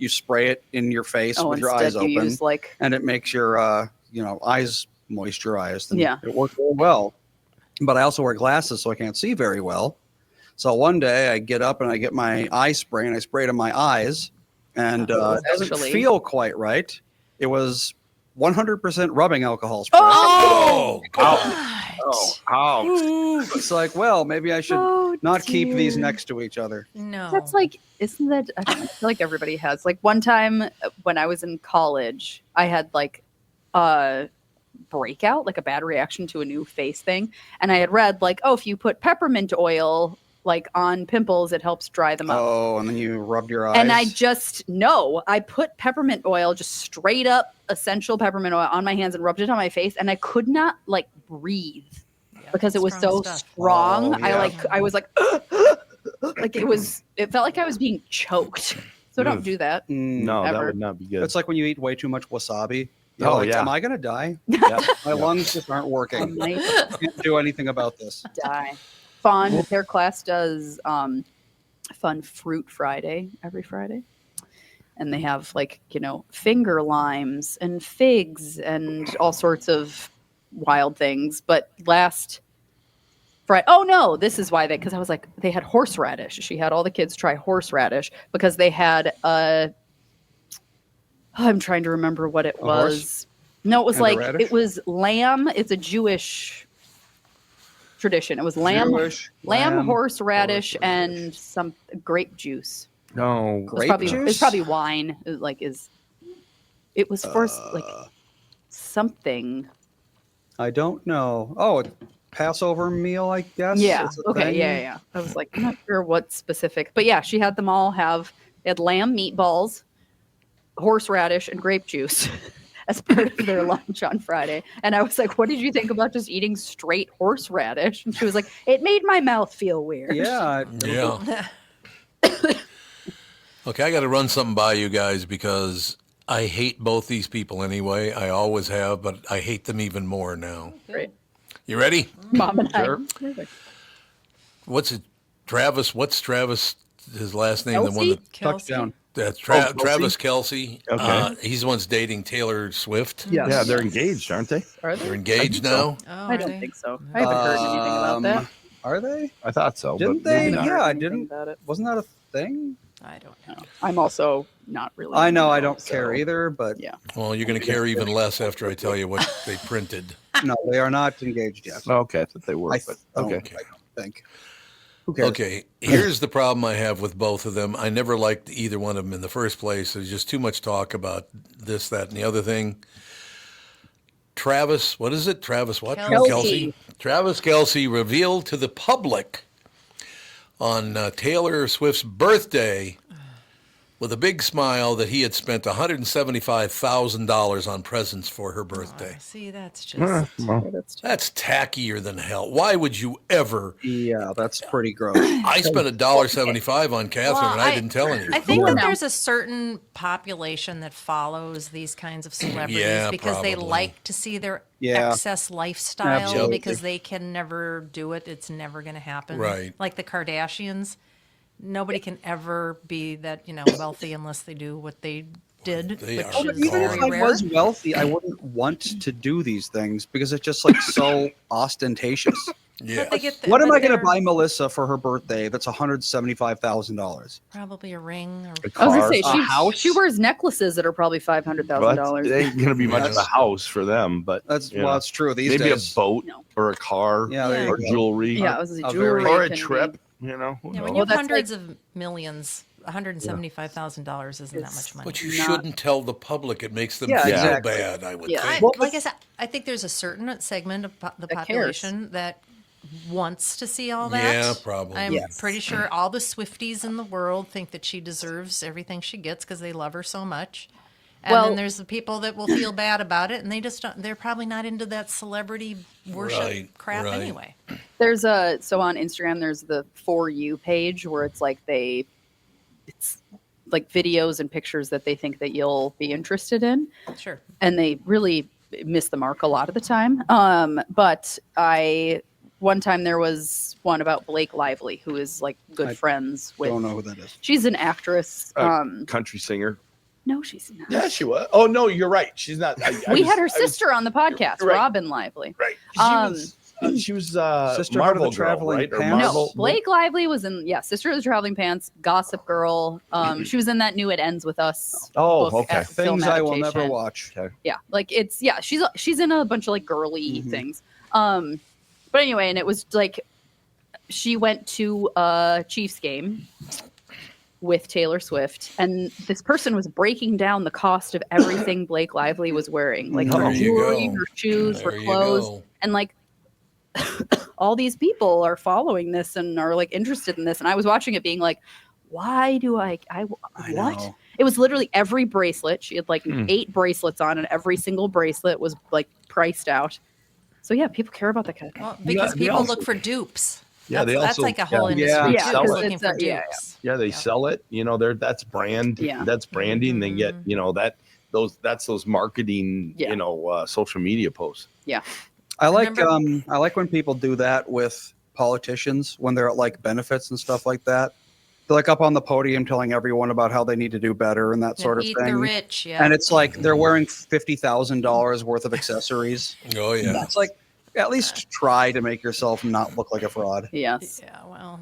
spray it in your face with your eyes Instead you open, use like and it makes your eyes moisturized. And Yeah. it worked very well. But I also wear glasses, so I can't see very well. So one day I get up and I get my eye spray and I spray it in my eyes, and it doesn't Actually- feel quite right. It was 100% rubbing alcohol spray. oh God! It's like, well, maybe I should Oh, not keep these dear. next to each other. No. That's like, isn't that? I feel like everybody has. Like one time when I was in college, I had like a breakout, like a bad reaction to a new face thing, and I had read like, oh, if you put peppermint oil like on pimples, it helps dry them up. Oh, and then you rubbed your eyes. And I put peppermint oil, just straight up essential peppermint oil on my hands and rubbed it on my face, and I could not like breathe Yeah, because it was so strong stuff. strong. Oh, yeah. I was like, like it felt like I was being choked. So don't do that. No, that Ever. would not be good. It's like when you eat way too much wasabi. You're Oh, like, yeah. am I gonna die? Yeah. My lungs just aren't I working. might Can't do anything about this. die. Fun. Their class does Fun Fruit Friday every Friday. And they have like, finger limes and figs and all sorts of wild things. But last Friday, oh no, this is why because I was like, they had horseradish. She had all the kids try horseradish because they had I'm trying to remember what it A horse? was. No, it was And a like, radish? it was lamb. It's a Jewish tradition. It was lamb, Jewish, horseradish, and some grape juice. No. It was Grape probably, juice? It's probably wine. It was first like something. I don't know. Oh, a Passover meal, I guess. Yeah. is a Okay. thing? Yeah. I was like, I'm not sure what specific, but yeah, she had them all they had lamb meatballs, horseradish, and grape juice. as part of their lunch on Friday. And I was like, what did you think about just eating straight horseradish? And she was like, it made my mouth feel weird. Yeah. Yeah. Okay, I got to run something by you guys because I hate both these people anyway. I always have, but I hate them even more now. Great. You ready? Mom and Sure. I. What's it? Travis? What's Travis? His last name? The one Kelsey? that Kelsey? Touchdown. that's Kelsey? Travis Kelsey. Okay. He's the one's dating Taylor Swift. Yes. Yeah, they're engaged, aren't they? Are They're they? engaged I think so. now. Oh, I are don't they? think so. I haven't heard anything about that. Are they? I thought so. Didn't but maybe they? not. Yeah, I Anything didn't. about it. Wasn't that a thing? I don't know. I'm also not really. I know. I into don't it, care so- either, but Yeah. Well, you're going to care even less after I tell you what they printed. no, they are not engaged yet. Oh, okay, I thought they were. I But don't, okay. I don't think. Who cares? Okay, here's the problem I have with both of them. I never liked either one of them in the first place. There's just too much talk about this, that, and the other thing. Travis, what is it? Travis what? Kelsey. Travis Kelsey revealed to the public on Taylor Swift's birthday with a big smile that he had spent $175,000 on presents for her birthday. See, that's just. Well, That's tackier than hell. Why would you ever? Yeah, that's pretty gross. I spent $1.75 on Catherine, Well, and I didn't tell anyone. I think that No. there's a certain population that follows these kinds of celebrities Yeah, because they probably. like to see their Yeah. excess lifestyle Absolutely. because they can never do it. It's never going to happen. Right. Like the Kardashians. Nobody can ever be that, wealthy unless they do what they did, They which are Oh, but is even if very I rare. was wealthy, I wouldn't want to do these things because it's just like so ostentatious. Yeah. But they get What am but I going to they're buy Melissa for her birthday? That's $175,000. Probably a ring or A I was car. gonna say A house? she wears necklaces that are probably $500,000. It ain't gonna be much of a That's- house for them, but That's you know, well, it's true. These maybe days, a boat No. or a car Yeah, there or you go. jewelry Yeah, I was A jewelry or a can trip. be- You know, who Yeah, when knows? you have that's hundreds of millions, $175,000 isn't that It's- much money. But you not- shouldn't tell the public. It makes them Yeah, feel exactly. bad, I would Yeah. think. Well, Like I said, I think there's a certain segment of the That cares. population that wants to see all that. Yeah, probably. I'm Yes. pretty sure all the Swifties in the world think that she deserves everything she gets because they love her so much. And Well- then there's the people that will feel bad about it, and they just don't, they're probably not into that celebrity worship Right, crap right. anyway. There's so on Instagram there's the For You page where it's like it's like videos and pictures that they think that you'll be interested in, Sure. and they really miss the mark a lot of the time. But one time there was one about Blake Lively, who is like good I friends with. don't know who that is. She's an actress. Country singer. No, she's not. Yeah, she was. Oh no, you're right. She's not. We had her sister on the podcast, Right. Robin Lively. Right. She was Sisterhood of Marvel the girl, Traveling right? Or Pants? Marvel. No, Blake Lively was in Sister of the Traveling Pants, Gossip Girl. She was in that new It Ends With Us. Oh, book, okay. film Things I will never adaptation. watch. Yeah, like she's in a bunch of like girly Mhm. things. But anyway, and it was like she went to a Chiefs game with Taylor Swift, and this person was breaking down the cost of everything Blake Lively was wearing, like There her you jewelry, go. her shoes, There her you clothes, go. and like all these people are following this and are like interested in this. And I was watching it, being like, why do I I what? know. It was literally every bracelet. She had like Hmm. 8 bracelets on, and every single bracelet was like priced out. So yeah, people care about that kind of thing. Well, because they people also- look for dupes. Yeah, that's, they that's also- like a whole yeah. industry Yeah, too, is 'cause looking it's, for yeah, dupes. Yeah, they sell it. You know, that's brand. Yeah. That's branding. They get that's those marketing. Yeah. Social media posts. I like Remember- I like when people do that with politicians when they're at like benefits and stuff like that. They're like up on the podium telling everyone about how they need to do better and that sort of Eat thing. the rich, yeah. And it's like they're wearing $50,000 worth of accessories. Oh, yeah. It's like at least try to make yourself not look like a fraud. Yes. Yeah, well,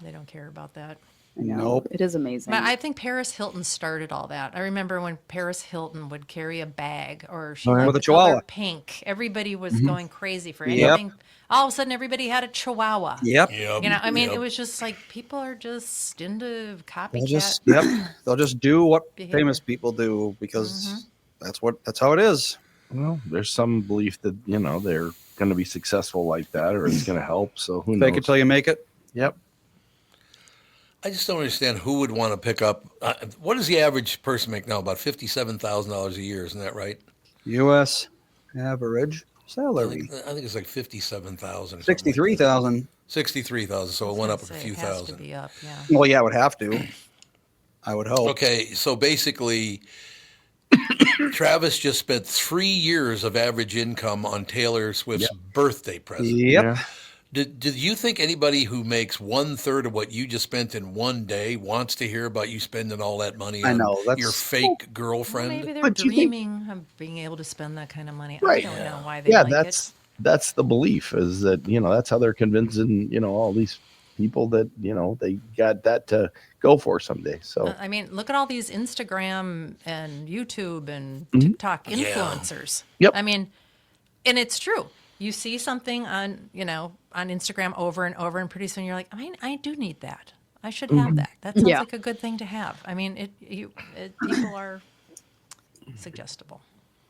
they don't care about that. I know. Nope. It is amazing. But I think Paris Hilton started all that. I remember when Paris Hilton would carry a bag or she Oh, yeah. liked With a the color chihuahua. pink. Everybody was going crazy for Yep. anything. All of a sudden, everybody had a chihuahua. Yep. Yep. You know, I mean, yep. it was just like people are just into They'll copycat. just they'll just do what Behavior. famous people do because that's how it is. Well, there's some belief that they're going to be successful like that, or it's going to help. So who Fake knows? it till you make it. Yep. I just don't understand who would want to pick up. What does the average person make now? About $57,000 a year, isn't that right? U.S. average salary I think it's like 57,000 or something. Like 63,000. 63,000. So it went up a Say few it has to thousand. be up, yeah. Well, yeah, it would have to. I would hope. Okay, so basically, Travis just spent 3 years of average income on Taylor Swift's birthday present. Yep. Yeah. Do you think anybody who makes 1/3 of what you just spent in one day wants to hear about you spending all that money I on know, that's- your fake Well, girlfriend? maybe they're But do you think- dreaming of being able to spend that kind of money. Right. I don't know why they Yeah, like that's the belief, is that, that's how they're convincing, all these people that, they got that to go for someday. So I mean, look at all these Instagram and YouTube and Mhm. TikTok Yeah. influencers. Yep. I mean, and it's true. You see something on, on Instagram over and over, and pretty soon you're like, I do need that. I should have that. That sounds Yeah. like a good thing to have. I mean, people are suggestible.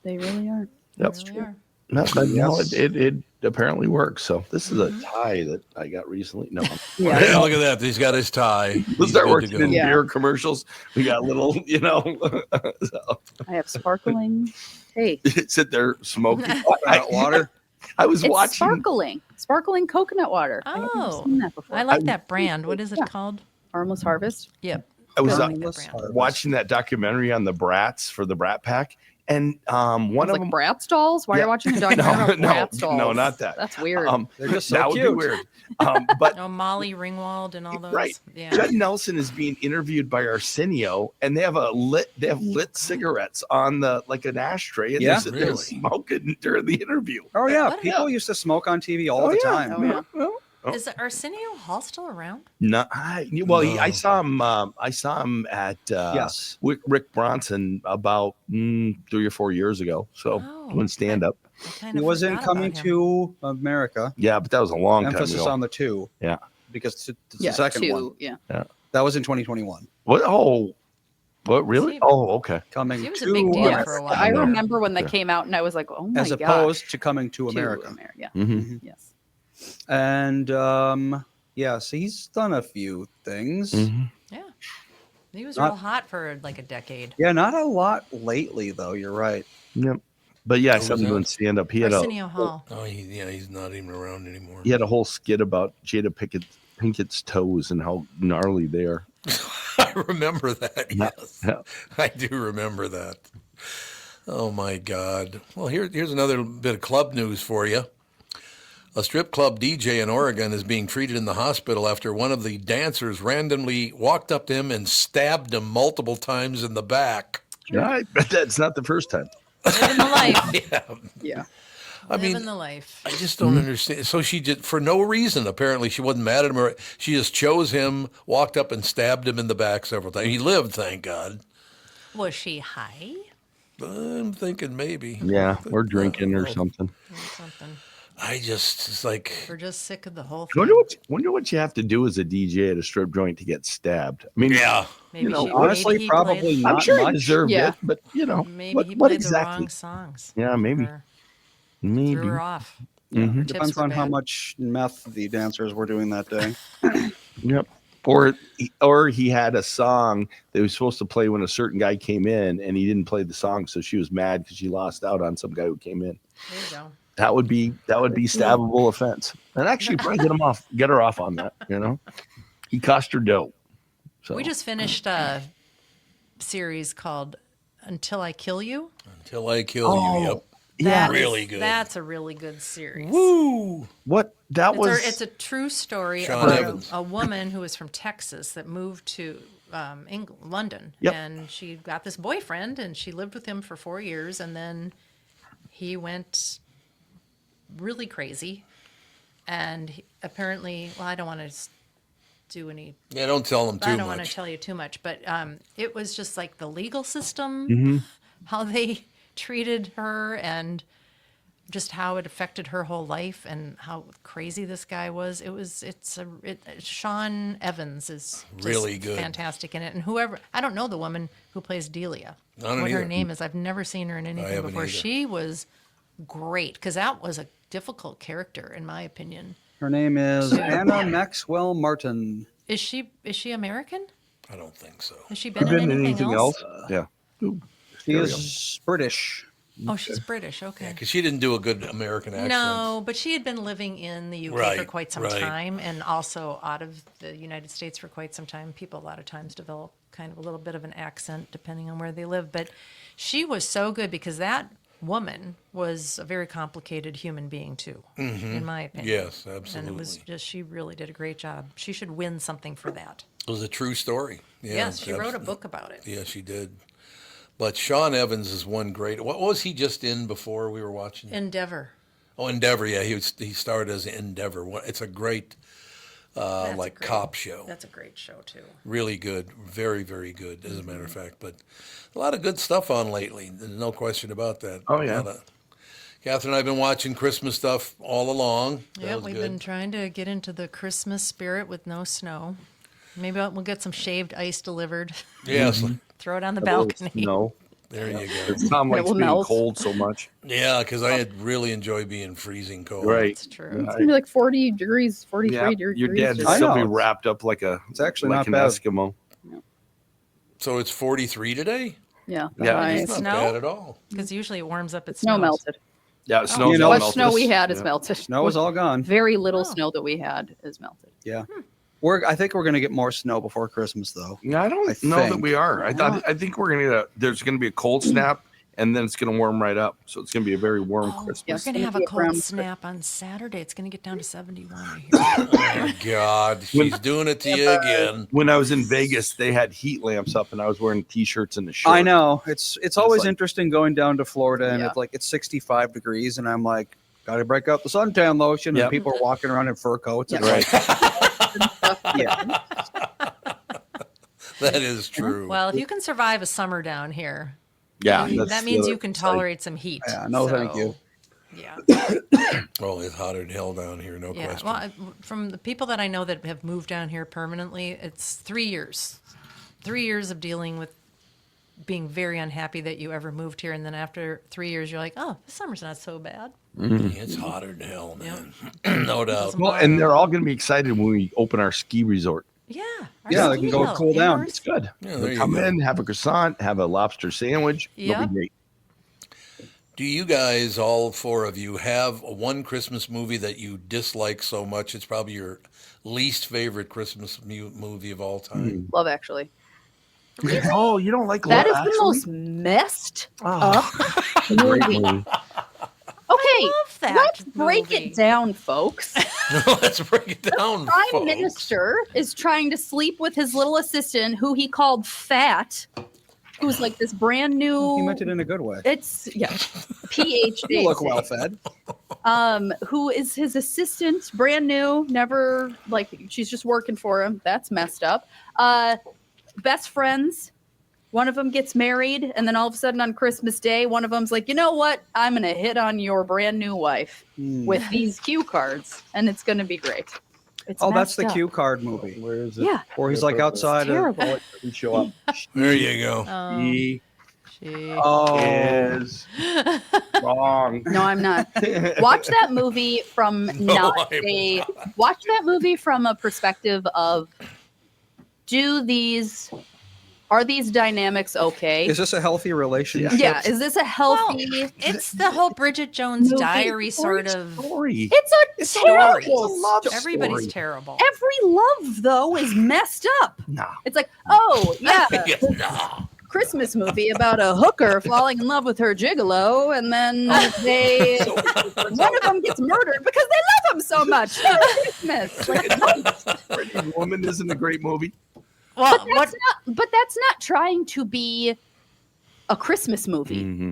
They really are. They That's really are. no, but Yes. it apparently works. So this is a tie that I got recently. No, Yeah. Yeah, look at that. He's got his tie. we'll He's start good to working go. in Yeah. beer commercials. We got little, so, I have sparkling. Hey, sit there smoking. Coconut water. I was it's watching. sparkling coconut water. I've never Oh, seen that before. I like that brand. What is it Yeah. called? Harmless Harvest. Yep. I was I like that Harmless brand. Harvest. watching that documentary on the brats for the Brat Pack, and one It's of like them. Bratz dolls. Why are Yeah. you watching a documentary No, about Bratz dolls? no, not that. That's weird. They're just so that would be cute. weird. But Oh, Molly Ringwald and all those. right, Yeah. Judd Nelson is being interviewed by Arsenio, and they have lit cigarettes on like an ashtray, and Yeah? they're sitting there Really? smoking during the interview. Oh yeah, What? people used to smoke on TV all Oh, the yeah. time. Oh, yeah. Well, Is Arsenio Hall still around? no, I No. saw him. I saw him at Yes. Rick Bronson about 3 or 4 years ago. So Oh, doing stand up. I kind He of was in forgot Coming about him. to America. Yeah, but that was a long Emphasis time ago. on the two. Yeah. Because it's Yeah, the second two. one. Yeah. That was in 2021. What? Oh, what? Really? See, Oh, okay. Coming He was to a big deal America. for a while. I Yeah. remember when they Okay. came out, and I was like, "Oh my As gosh!" opposed to Coming to To America. Yeah. Mhm. Yes. And yes, he's done a few things. Mhm. Yeah. He was Not- real hot for like a decade. Yeah, not a lot lately though. You're right. Yep. But yeah, I Who saw was him doing that? stand up. He had Arsenio Hall. Oh, he's not even around anymore. a whole skit about Jada Pinkett's toes and how gnarly they are. I remember that. Yeah. Yes, Yeah. I do remember that. Oh my God! Well, here's another bit of club news for you. A strip club DJ in Oregon is being treated in the hospital after one of the dancers randomly walked up to him and stabbed him multiple times in the back. I bet that's not the first time. Living the life. Yeah, Yeah. I mean, Living the life. I just don't understand. So she did, for no reason, apparently she wasn't mad at him, or she just chose him, walked up and stabbed him in the back several times. He lived, thank God. Was she high? I'm thinking maybe. Yeah, or drinking or Oh, something. Or something. it's like, We're just sick of the whole I wonder thing. wonder what you have to do as a DJ at a strip joint to get stabbed. I mean, yeah. Maybe know, she, honestly, maybe he probably played, I'm not sure he much. deserved Yeah. it, but maybe what, he what played exactly? the wrong songs. Yeah, maybe. Or Maybe. threw her off. Mhm. Her tips Depends were on how bad. much meth the dancers were doing that day. Yep. Or he had a song that he was supposed to play when a certain guy came in, and he didn't play the song, so she was mad because she lost out on some guy who came in. There you go. That would be stabbable offense, and actually probably get her off on that. He cost her dough. So We just finished a series called Until I Kill You. Until I kill you. Yep. yeah, That Really is- good. That's a really good series. Woo! what that was. It's a true story Sean about Evans. a woman who was from Texas that moved to London, Yep. and she got this boyfriend, and she lived with him for 4 years, and then he went really crazy, and apparently, well, I don't want to do any. Yeah, don't tell them too I don't want to much. tell you too much, but it was just like the legal system, Mm-hmm. how they treated her, and just how it affected her whole life, and how crazy this guy was. Sean Evans is just Really good. fantastic in it, and whoever, I don't know the woman who plays Delia, I don't what her either. name is. I've never seen her in anything haven't before. either. She was great, because that was a difficult character, in my opinion. Her name is Anna Maxwell Martin. Is she American? I don't think so. Has she been in anything else? Yeah. Ooh, She there we go. is British. Oh, she's British. Okay. Because she didn't do a good American accent. No, but she had been living in the UK for Right, quite some right. time and also out of the United States for quite some time. People a lot of times develop kind of a little bit of an accent depending on where they live. But she was so good because that woman was a very complicated human being too, in my opinion. Yes, And absolutely. it was just, she really did a great job. She should win something for that. It was a true story. Yeah, Yes, she wrote a absolutely. book about it. Yeah, she did. But Sean Evans is one great. What was he just in before we were watching? Endeavor. Oh, Endeavor. Yeah, he starred as Endeavor. It's a great That's a like great- cop show. That's a great show too. Really good. Very, very good, as a matter of fact. But a lot of good stuff on lately. There's no question about that. Oh, yeah. Catherine and I have been watching Christmas stuff all along. That Yeah, was we've good. been trying to get into the Christmas spirit with no snow. Maybe we'll get some shaved ice delivered. Yes, Throw it on the balcony. No. there you go. It's Tom It likes will being melt. cold so much. Yeah, because I had really enjoyed being freezing cold. Right. That's true. It's gonna be like 40 degrees, 43 Yeah, degrees. your dad would I still know, be it's- wrapped up like It's actually like not an bad. Eskimo. So it's 43 today? Yeah. Yeah. Nice. It's not Snow? bad at all. Because usually it warms up. It Snow snows. melted. Yeah, snow's You know, all What melted. snow we had is Yeah. melted. Snow is all gone. Very little Oh. snow that we had is melted. Yeah. I think we're gonna get more snow before Christmas though. Yeah, I don't I know that think. we are. I think we're gonna get there's gonna be a cold snap and then it's gonna warm right up. So it's gonna be a very warm Oh, we're Christmas. going to have a Be around cold for- snap on Saturday. It's going to get down to 71. I hear. Oh, God. She's doing it to you again. When I was in Vegas, they had heat lamps up and I was wearing t-shirts and a shirt. I know. It's always like- interesting going down to Florida and Yeah. it's 65 degrees and I'm like, gotta break out the suntan lotion Yep. and people are walking around in fur coats. It's Right. like, yeah. That is true. Well, if you can survive a summer down here, Yeah. that that's means the you can other side. tolerate some heat. Yeah, no, thank you. Yeah. Oh, it's hotter than hell down here, no Yeah. question. Well, from the people that I know that have moved down here permanently, it's 3 years. 3 years of dealing with being very unhappy that you ever moved here. And then after 3 years, you're like, oh, the summer's not so bad. It's hotter than hell, man. No doubt. Doesn't Well, bother and me. they're all going to be excited when we open our ski resort. Yeah. our Yeah, they ski can go hill, cool down. ours. It's good. Yeah, there They'll you come go. in, have a croissant, have a lobster sandwich. It'll Yeah. be great. Do you guys, all four of you, have one Christmas movie that you dislike so much? It's probably your least favorite Christmas movie of all time. Love Actually. Oh, you don't like That Love is the Actually? most messed Oh, up great movie. movie. Okay, love that let's break movie. it down, folks. Let's break it down, Prime folks. Minister is trying to sleep with his little assistant, who he called Fat, who's like this brand new. He meant it in a good way. It's PhD. You look well fed. Who is his assistant, brand new, never like she's just working for him. That's messed up. Best friends. One of them gets married, and then all of a sudden on Christmas Day, one of them's like, you know what? I'm gonna hit on your brand new wife with these cue cards, and it's gonna be great. It's Oh, that's messed the up. cue card movie Where is it? Yeah, where he's like outside. terrible. Doesn't show up. There you go. He Gee. Oh, is wrong. No, I'm not. Watch that movie from not I'm a watch that movie from a perspective of are these dynamics okay? is this a healthy relationship? Yeah, is this a healthy? It's the whole Bridget Jones Movie. Diary sort of Story. It's a terrible love story. Everybody's story. terrible. Every love though is messed up. No. It's like, oh yeah, No. Christmas movie about a hooker falling in love with her gigolo, and then one of them gets murdered because they love him so much. Christmas. Like, Pretty Woman isn't a great movie. Well, what? but that's not trying to be a Christmas movie. Mm-hmm.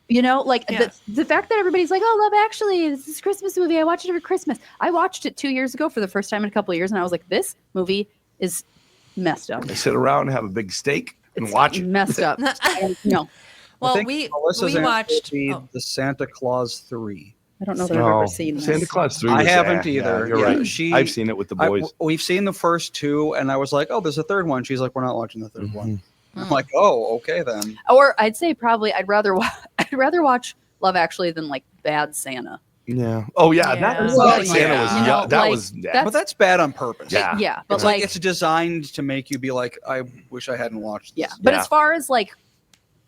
You know, like Yeah. the fact that everybody's like, oh, Love Actually, this is a Christmas movie. I watch it every Christmas. I watched it 2 years ago for the first time in a couple of years, and I was like, this movie is messed up. I sit around and have a big steak and It's watch it. messed up. No, Well, think we Melissa's answer watched. would be Oh, the Santa Claus 3. I don't know that I've ever seen this. Santa Claus 3. I was- haven't yeah, either. you're Yeah, right. I've seen it with the boys. We've seen the first two, and I was like, "Oh, there's a third one." She's like, "We're not watching the 3rd one." Mm-hmm. I'm like, "Oh, okay then." Or I'd say probably I'd rather watch Love Actually than like Bad Santa. Yeah. Oh yeah, Yeah. that Well, Bad Santa was you know, that like, was that's- But that's bad on purpose. Yeah. Yeah, but It's like like, it's designed to make you be like, I wish I hadn't watched this. yeah. But Yeah. as far as like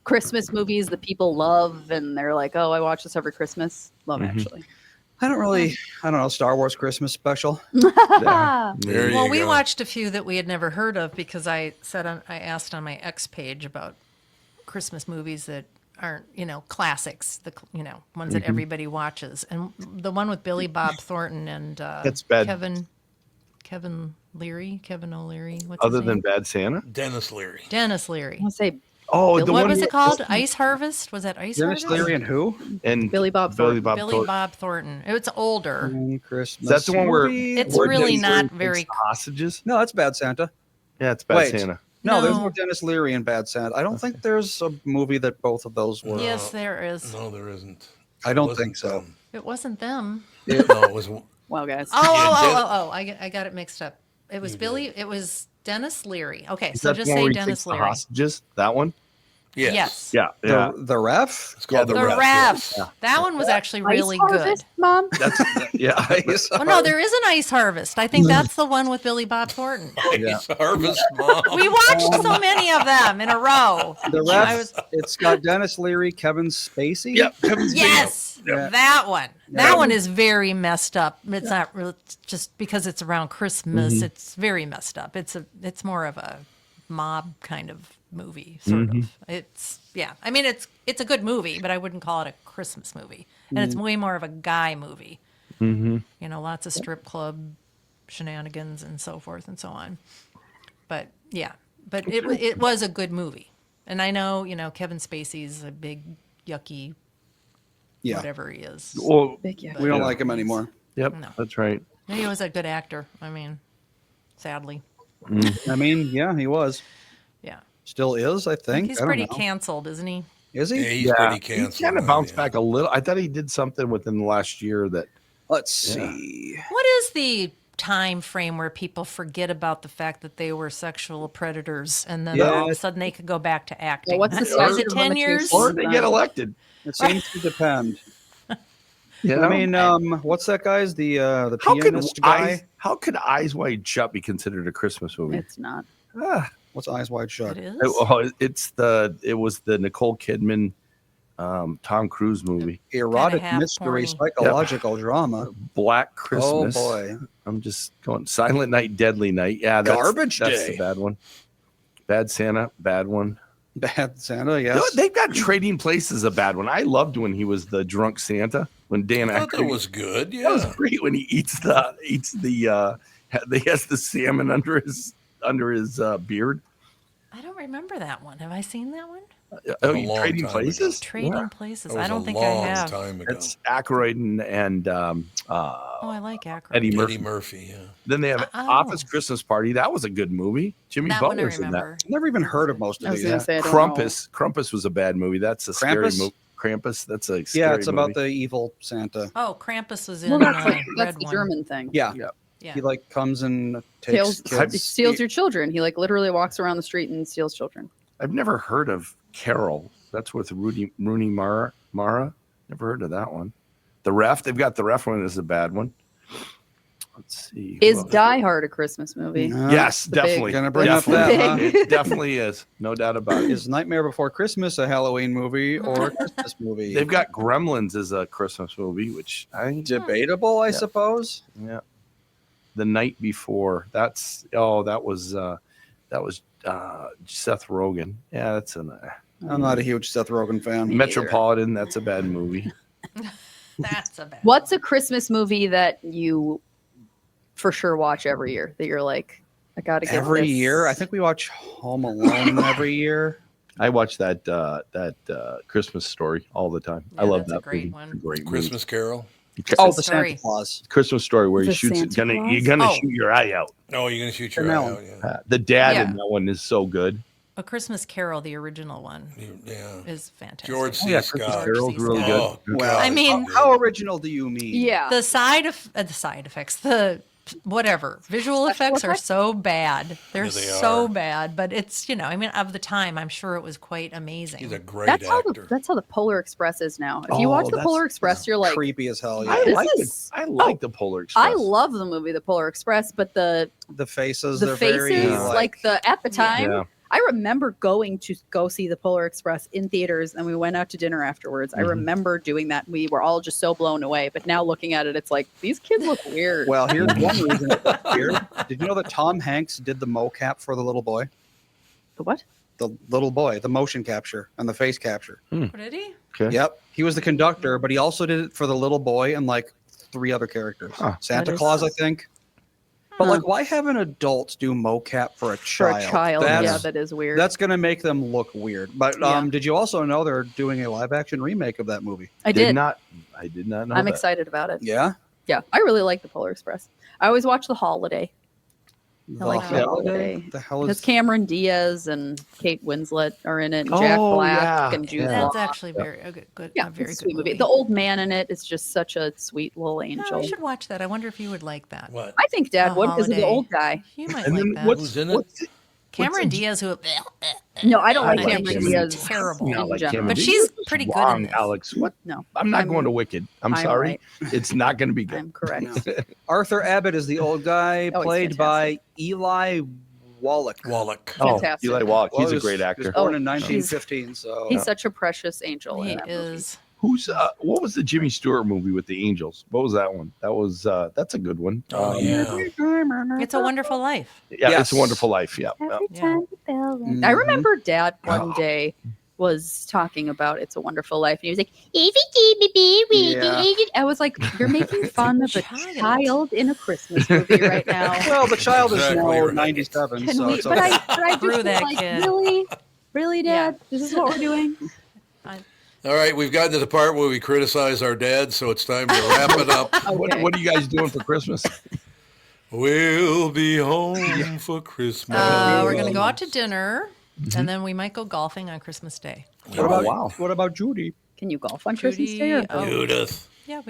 Christmas movies that people love and they're like, oh, I watch this every Christmas. Love Mhm. Actually. I don't know, Star Wars Christmas special. Yeah. There Well, you we go. watched a few that we had never heard of because I asked on my X page about Christmas movies that aren't, classics, ones that everybody watches. And the one with Billy Bob Thornton and That's bad. Kevin O'Leary, what's Other his than name? Bad Santa. Dennis Leary. Dennis Leary. I want to say Oh, the What one was where- it called? Ice Harvest? Was that Ice Dennis Harvest? Leary and who? and Billy Bob Thornton. Billy Bob Thornton. It's older. Christmas. Is that the one where movie? It's where really Dennis not Leary takes very- the hostages? No, that's Bad Santa. Yeah, it's Bad Wait. Santa. No, there's No. no Dennis Leary in Bad Santa. I don't think there's a movie that both of those were. Yes, there is. No, there isn't. I don't Wasn't think so. them. It wasn't them. No, it was. Wow, guys. I got it mixed up. It was It was Dennis Leary. Okay, Is so that the just one say where he Dennis takes the Leary. hostages? That one? Yes. Yes. Yeah. Yeah. The ref? It's called The the Ref. Ref. yes. That one was actually Ice really good. Harvest, Mom. That's yeah. Oh no, there is an Ice Harvest. I think that's the one with Billy Bob Thornton. Ice Harvest Mom. We watched so many of them in a row. The I ref. was- It's got Dennis Leary, Kevin Spacey. Yep. Kevin Spacey. Yes, Yeah. that one. That one is very messed up. It's not really just because it's around Christmas. It's very messed up. It's more of a mob kind of movie, sort of. It's I mean, it's a good movie, but I wouldn't call it a Christmas movie. And it's way more of a guy movie. Lots of strip club shenanigans and so forth and so on. But but it was a good movie. And I know, Kevin Spacey's a big yucky Yeah. whatever he is. Well, Big yeah. We don't like him anymore. yep. No. That's right. He was a good actor. I mean, sadly. I mean, yeah, he was. Yeah. Still is, I think. He's I don't pretty know. canceled, isn't he? Is he? Yeah, he's Yeah. pretty He canceled. kind of now, bounced yeah. back a little. I thought he did something within the last year that. Let's see. What is the time frame where people forget about the fact that they were sexual predators and then all of a sudden they could go back to acting? Yeah, what's the Is statute it of 10 years? Or they get elected. It seems to depend. You know? I mean, what's that guy's the how could pianist guy? Eyes Wide Shut be considered a Christmas movie? It's not. Ah, What's Eyes Wide Shut? It is? it was the Nicole Kidman, Tom Cruise movie, Erotic half mystery porny. psychological drama. Black Oh Christmas. boy. I'm just going Silent Night, Deadly Night. Yeah, Garbage that's Day. the bad one. Bad Santa, bad one. Bad Santa, No, yes. they've got Trading Places a bad one. I loved when he was the drunk Santa. When Dan I thought that Aykroyd was good. that was Yeah. great when he eats the he has the salmon under his beard. I don't remember that one. Have I seen that one? Oh, A long Trading time Places. Trading Yeah. Places. That was I don't a think I long have. time ago. That's Aykroyd and Oh, I like Aykroyd. Eddie Murphy. Eddie Murphy. Yeah. Then they have Oh. Office Christmas Party. That was a good movie. Jimmy That one I Butler's in that. remember. Never even heard of most I of was these. gonna say I don't Krampus. Krampus was a bad movie. That's a scary Krampus? movie. Krampus. That's a scary Yeah, it's about movie. the evil Santa. Oh, Krampus was in Well, that's like the that's red the one. German thing. Yeah. Yeah. He like comes and takes Steals, kids. he steals your children. He like literally walks around the street and steals children. I've never heard of Carol. That's with Rooney Mara. Never heard of that one. The Ref. They've got the Ref one. Is a bad one. Let's see. Is Well, Die Hard a Christmas movie? No. Yes, The big- definitely. Gonna bring up definitely. that, huh? It definitely is. No doubt about it. Is Nightmare Before Christmas a Halloween movie or a Christmas movie? They've got Gremlins as a Christmas movie, which I Debatable, I suppose. yeah. The Night Before. That was Seth Rogen. Yeah, that's an I'm not a huge Seth Rogen fan. Metropolitan. That's a bad movie. That's a bad What's a Christmas movie that you for sure watch every year that you're like, I gotta get Every this? year, I think we watch Home Alone every year. I watch that Christmas Story all the time. I Yeah, love that's a that great movie. one. It's a great Christmas Carol. movie. Oh, the Story. Santa Claus. Christmas Story where he The shoots it. Santa Claus? You're gonna Oh. shoot your eye out. Oh, you're gonna shoot your No. eye out. Yeah. The dad Yeah. in that one is so good. A Christmas Carol, the original one, Yeah. is fantastic. George C. Oh, yeah, Christmas Scott. Carol's really Oh, good. Well, I mean- how original do you mean? Yeah. The side effects, whatever. Visual effects are so bad. They're Yeah, they so are. bad, but it's, I mean, of the time, I'm sure it was quite amazing. He's a great That's how actor. that's how the Polar Express is now. If you watch the that's- Polar Express, you're like, Creepy as hell. I Yeah. This like is- I like the Polar Express. I love the movie The Polar Express, but the The faces, the they're faces, very like the at the time, Yeah. I remember going to go see the Polar Express in theaters, and we went out to dinner afterwards. I remember doing that. We were all just so blown away. But now looking at it, it's like these kids look weird. Well, here's one reason it looks weird. Did you know that Tom Hanks did the mocap for the little boy? The what? The little boy, the motion capture and the face capture. Did he? Okay. Yep. He was the conductor, but he also did it for the little boy and like 3 other characters. Huh. Santa That is- Claus, I think. But Huh. like, why have an adult do mocap for a For child? a child, That's, yeah, that is weird. that's going to make them look weird. But Yeah. did you also know they're doing a live action remake of that movie? I did. I did not know I'm that. excited about it. Yeah. Yeah, I really like the Polar Express. I always watch The Holiday. The like The Holiday. The hell Because is Cameron Diaz and Kate Winslet are in it, and Jack Oh, Black yeah. and Jude Yeah. Law. That's actually very a good, Yeah, a very it's a good sweet movie. movie. The old man in it is just such a sweet little No, angel. I should watch that. I wonder if you would like that. What? I think Dad The would because of the Holiday. old guy. You might And like then that. Who's in it? what's it? Cameron what's the- Diaz, who No, I don't I like like Cameron Cameron Diaz. Diaz. Terrible. Not in like general. Cameron But Diaz. she's You're pretty good wrong, in this. Alex. What? No, I'm not going to Wicked. I'm I'm sorry. right. It's not going to be good. I'm correct. Arthur Abbott is the old guy, Oh, he's played by Eli Wallach. Wallach. Oh, Fantastic. Eli Wallach. Well, He's he a was- great He was actor. born Oh, in he's- 1915, so He's such a precious angel. He in that movie. is. Who's what was the Jimmy Stewart movie with the Angels? What was that one? That was that's a good one. Oh, yeah. It's a Wonderful Life. Yeah, Yes. It's a Wonderful Life. Yeah. Every Yeah. time the bell rings. Mhm. I remember Dad one Oh. day was talking about It's a Wonderful Life, and he was like, Yeah. I was like, you're making fun of a child. child in a Christmas movie right now. Well, the child Exactly is now right. 97, Can so we? it's But okay. I just Screw was that like, kid. really, Dad, this is what we're doing. All right, we've gotten to the part where we criticize our dads, so it's time to wrap it up. Okay. What are you guys doing for Christmas? We'll be home for Christmas. We're going to go out to dinner, and then we might go golfing on Christmas Day. What about, wow. what about Judy? Can you golf on Christmas Day? Or oh. Judith. Yeah,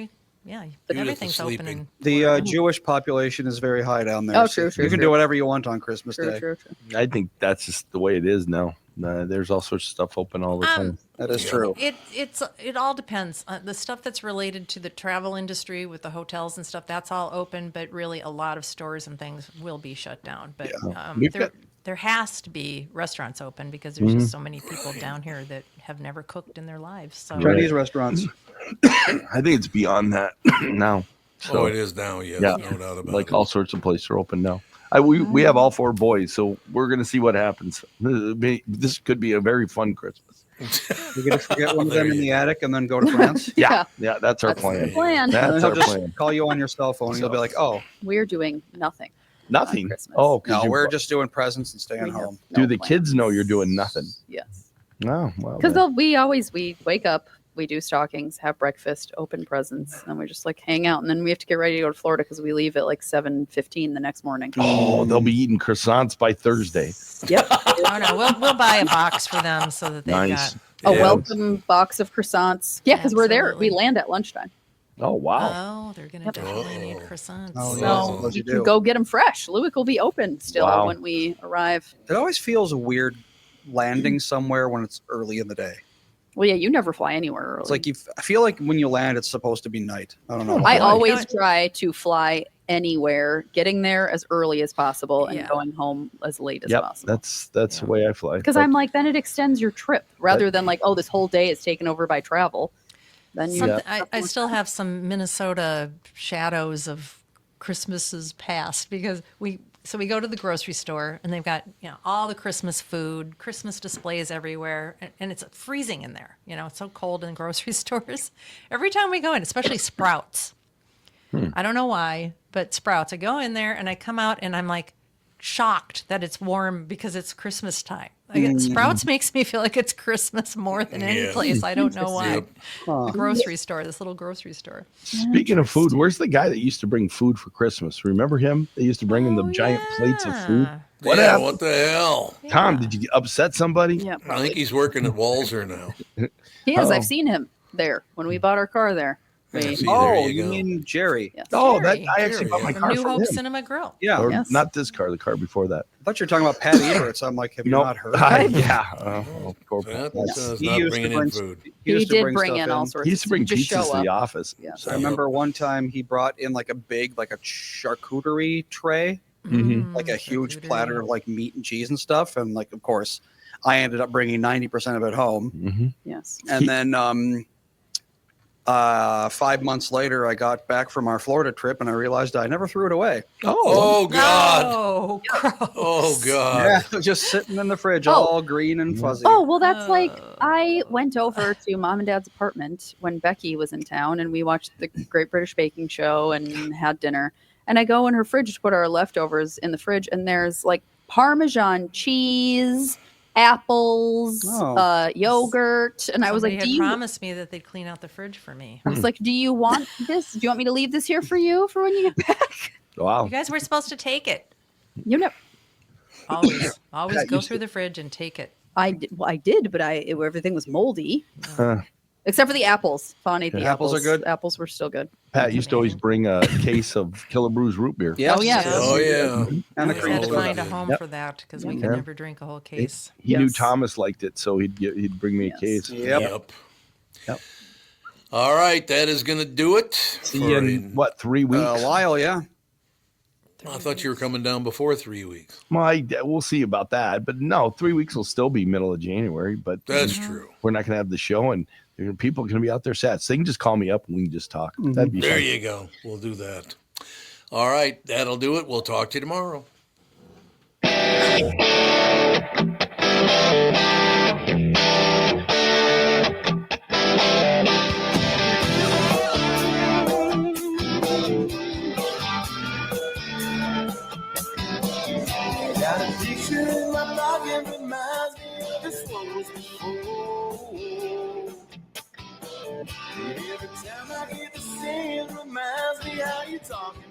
is everything's open. sleeping. In The Florida. Jewish population is very high down there. Oh, so true, true, You can true. do whatever you want on Christmas True, Day. true, true. I think that's just the way it is now. There's all sorts of stuff open all the time. That is true. It all depends. The stuff that's related to the travel industry with the hotels and stuff, that's all open, but really a lot of stores and things will be shut down. But We've there, got- there has to be restaurants open because there's just so many people down here that have never cooked in their lives. So Chinese restaurants. I think it's beyond that now. So, Oh, it is now, yes, yeah, no doubt about like it. all sorts of places are open now. We have all 4 boys, so we're going to see what happens. This could be a very fun Christmas. You get to get one of There them in you the attic and then go to France. Yeah, that's our That's plan. the plan. And That's he'll our just plan. call you on your cell phone and you'll be like, oh, We're doing nothing. Nothing. on Christmas. Oh, 'cause no, you- we're just doing presents and staying We have home. no do the plans. kids know you're doing nothing? Yes. No, well, Because then. we wake up, we do stockings, have breakfast, open presents, and we just like hang out. And then we have to get ready to go to Florida because we leave at like 7:15 the next morning. Oh, they'll be eating croissants by Thursday. Yep. oh no, we'll buy a box for them so that they've Nice. got. A Yeah. welcome box of croissants. Yeah, because we're there. Absolutely. We land at lunchtime. Oh, wow. Oh, they're gonna definitely need croissants. Oh, So yes, as you you can do. go get them fresh. Lewick will be open still Wow. when we arrive. It always feels weird landing somewhere when it's early in the day. Well, yeah, you never fly anywhere early. It's like I feel like when you land, it's supposed to be night. I don't know. I Why? always try to fly anywhere, getting there as early as possible and Yeah. going home as late as Yep, possible. that's the Yeah. way I fly. Because But I'm like, then it extends your trip rather than like, oh, this whole day is taken over by travel. Then you Something, I still have some Minnesota shadows of Christmases past because we go to the grocery store and they've got all the Christmas food, Christmas displays everywhere, and it's freezing in there. It's so cold in grocery stores. Every time we go in, especially Sprouts. I don't know why, but Sprouts. I go in there and I come out and I'm like shocked that it's warm because it's Christmas time. Like, Sprouts makes me feel like it's Christmas more than any Yeah. place. I don't know why. Yep. The grocery store, this little grocery store. Speaking of food, where's the guy that used to bring food for Christmas? Remember him? They used to bring him the Oh, giant plates of food. yeah. What Yeah, happened? what the hell? Tom, did you upset somebody? yeah, I think he's working at Walzer now. he is. Uh-oh. I've seen him there when we bought our car there. Wait. See, there Oh, you you go. mean Jerry? Yes. Oh, that Jerry I actually Jerry, bought my from car New from Hope him. Cinema Grill. Yeah. Or Yes. not this car, the car before that. I thought you were talking about Pat Everett. So I'm like, have you Nope. not heard? Yeah. Poor That Pat. is He not used to bringing in bring food. He used to did bring stuff in all sorts He of used to bring just pizzas show to the up. office. Yeah. I remember one time he brought in like a big, like a charcuterie tray, like a huge platter of like meat and cheese and stuff. And like, of course, I ended up bringing 90% of it home. Mm-hmm. Yes. And then 5 months later, I got back from our Florida trip and I realized I never threw it away. Oh God! Oh, gross. Oh God! Yeah, it was just sitting in the fridge, Oh. all green and fuzzy. Oh, well, that's like I went over to mom and dad's apartment when Becky was in town and we watched the Great British Baking Show and had dinner. And I go in her fridge to put our leftovers in the fridge, and there's like Parmesan cheese, apples, Oh. yogurt. And I was Somebody like, had do you? promised me that they'd clean out the fridge for me. I was like, do you want this? Do you want me to leave this here for you for when you get back? Wow. You guys were supposed to take it. You know, Always Pat go used through the fridge and take it. I did, well, I did, but everything was moldy. Huh. Except for the apples. Fawn ate the Yeah. Apples are good. Apples were still good. Pat used to always bring a case of Killebrew's root beer. Yes. Oh, yeah. Oh yeah. And the We cream had to soda. find a home Yep. for that because we Yep. could Yeah. never drink a whole case. He knew Yes. Thomas liked it, so he'd bring me Yes. a case. Yep. Yep. All right, that is going to do it. See you in what, 3 weeks? A while, yeah. I thought you were coming down before 3 weeks. Well, we'll see about that, but no, 3 weeks will still be middle of January. But That's true. we're not going to have the show, and people are going to be out there sad. So they can just call me up and we can just talk. That'd be There fun. you go. We'll do that. All right, that'll do it. We'll talk to you tomorrow. Got a picture in my pocket reminds me of this one was before. Every time I hear the singing reminds me how you talking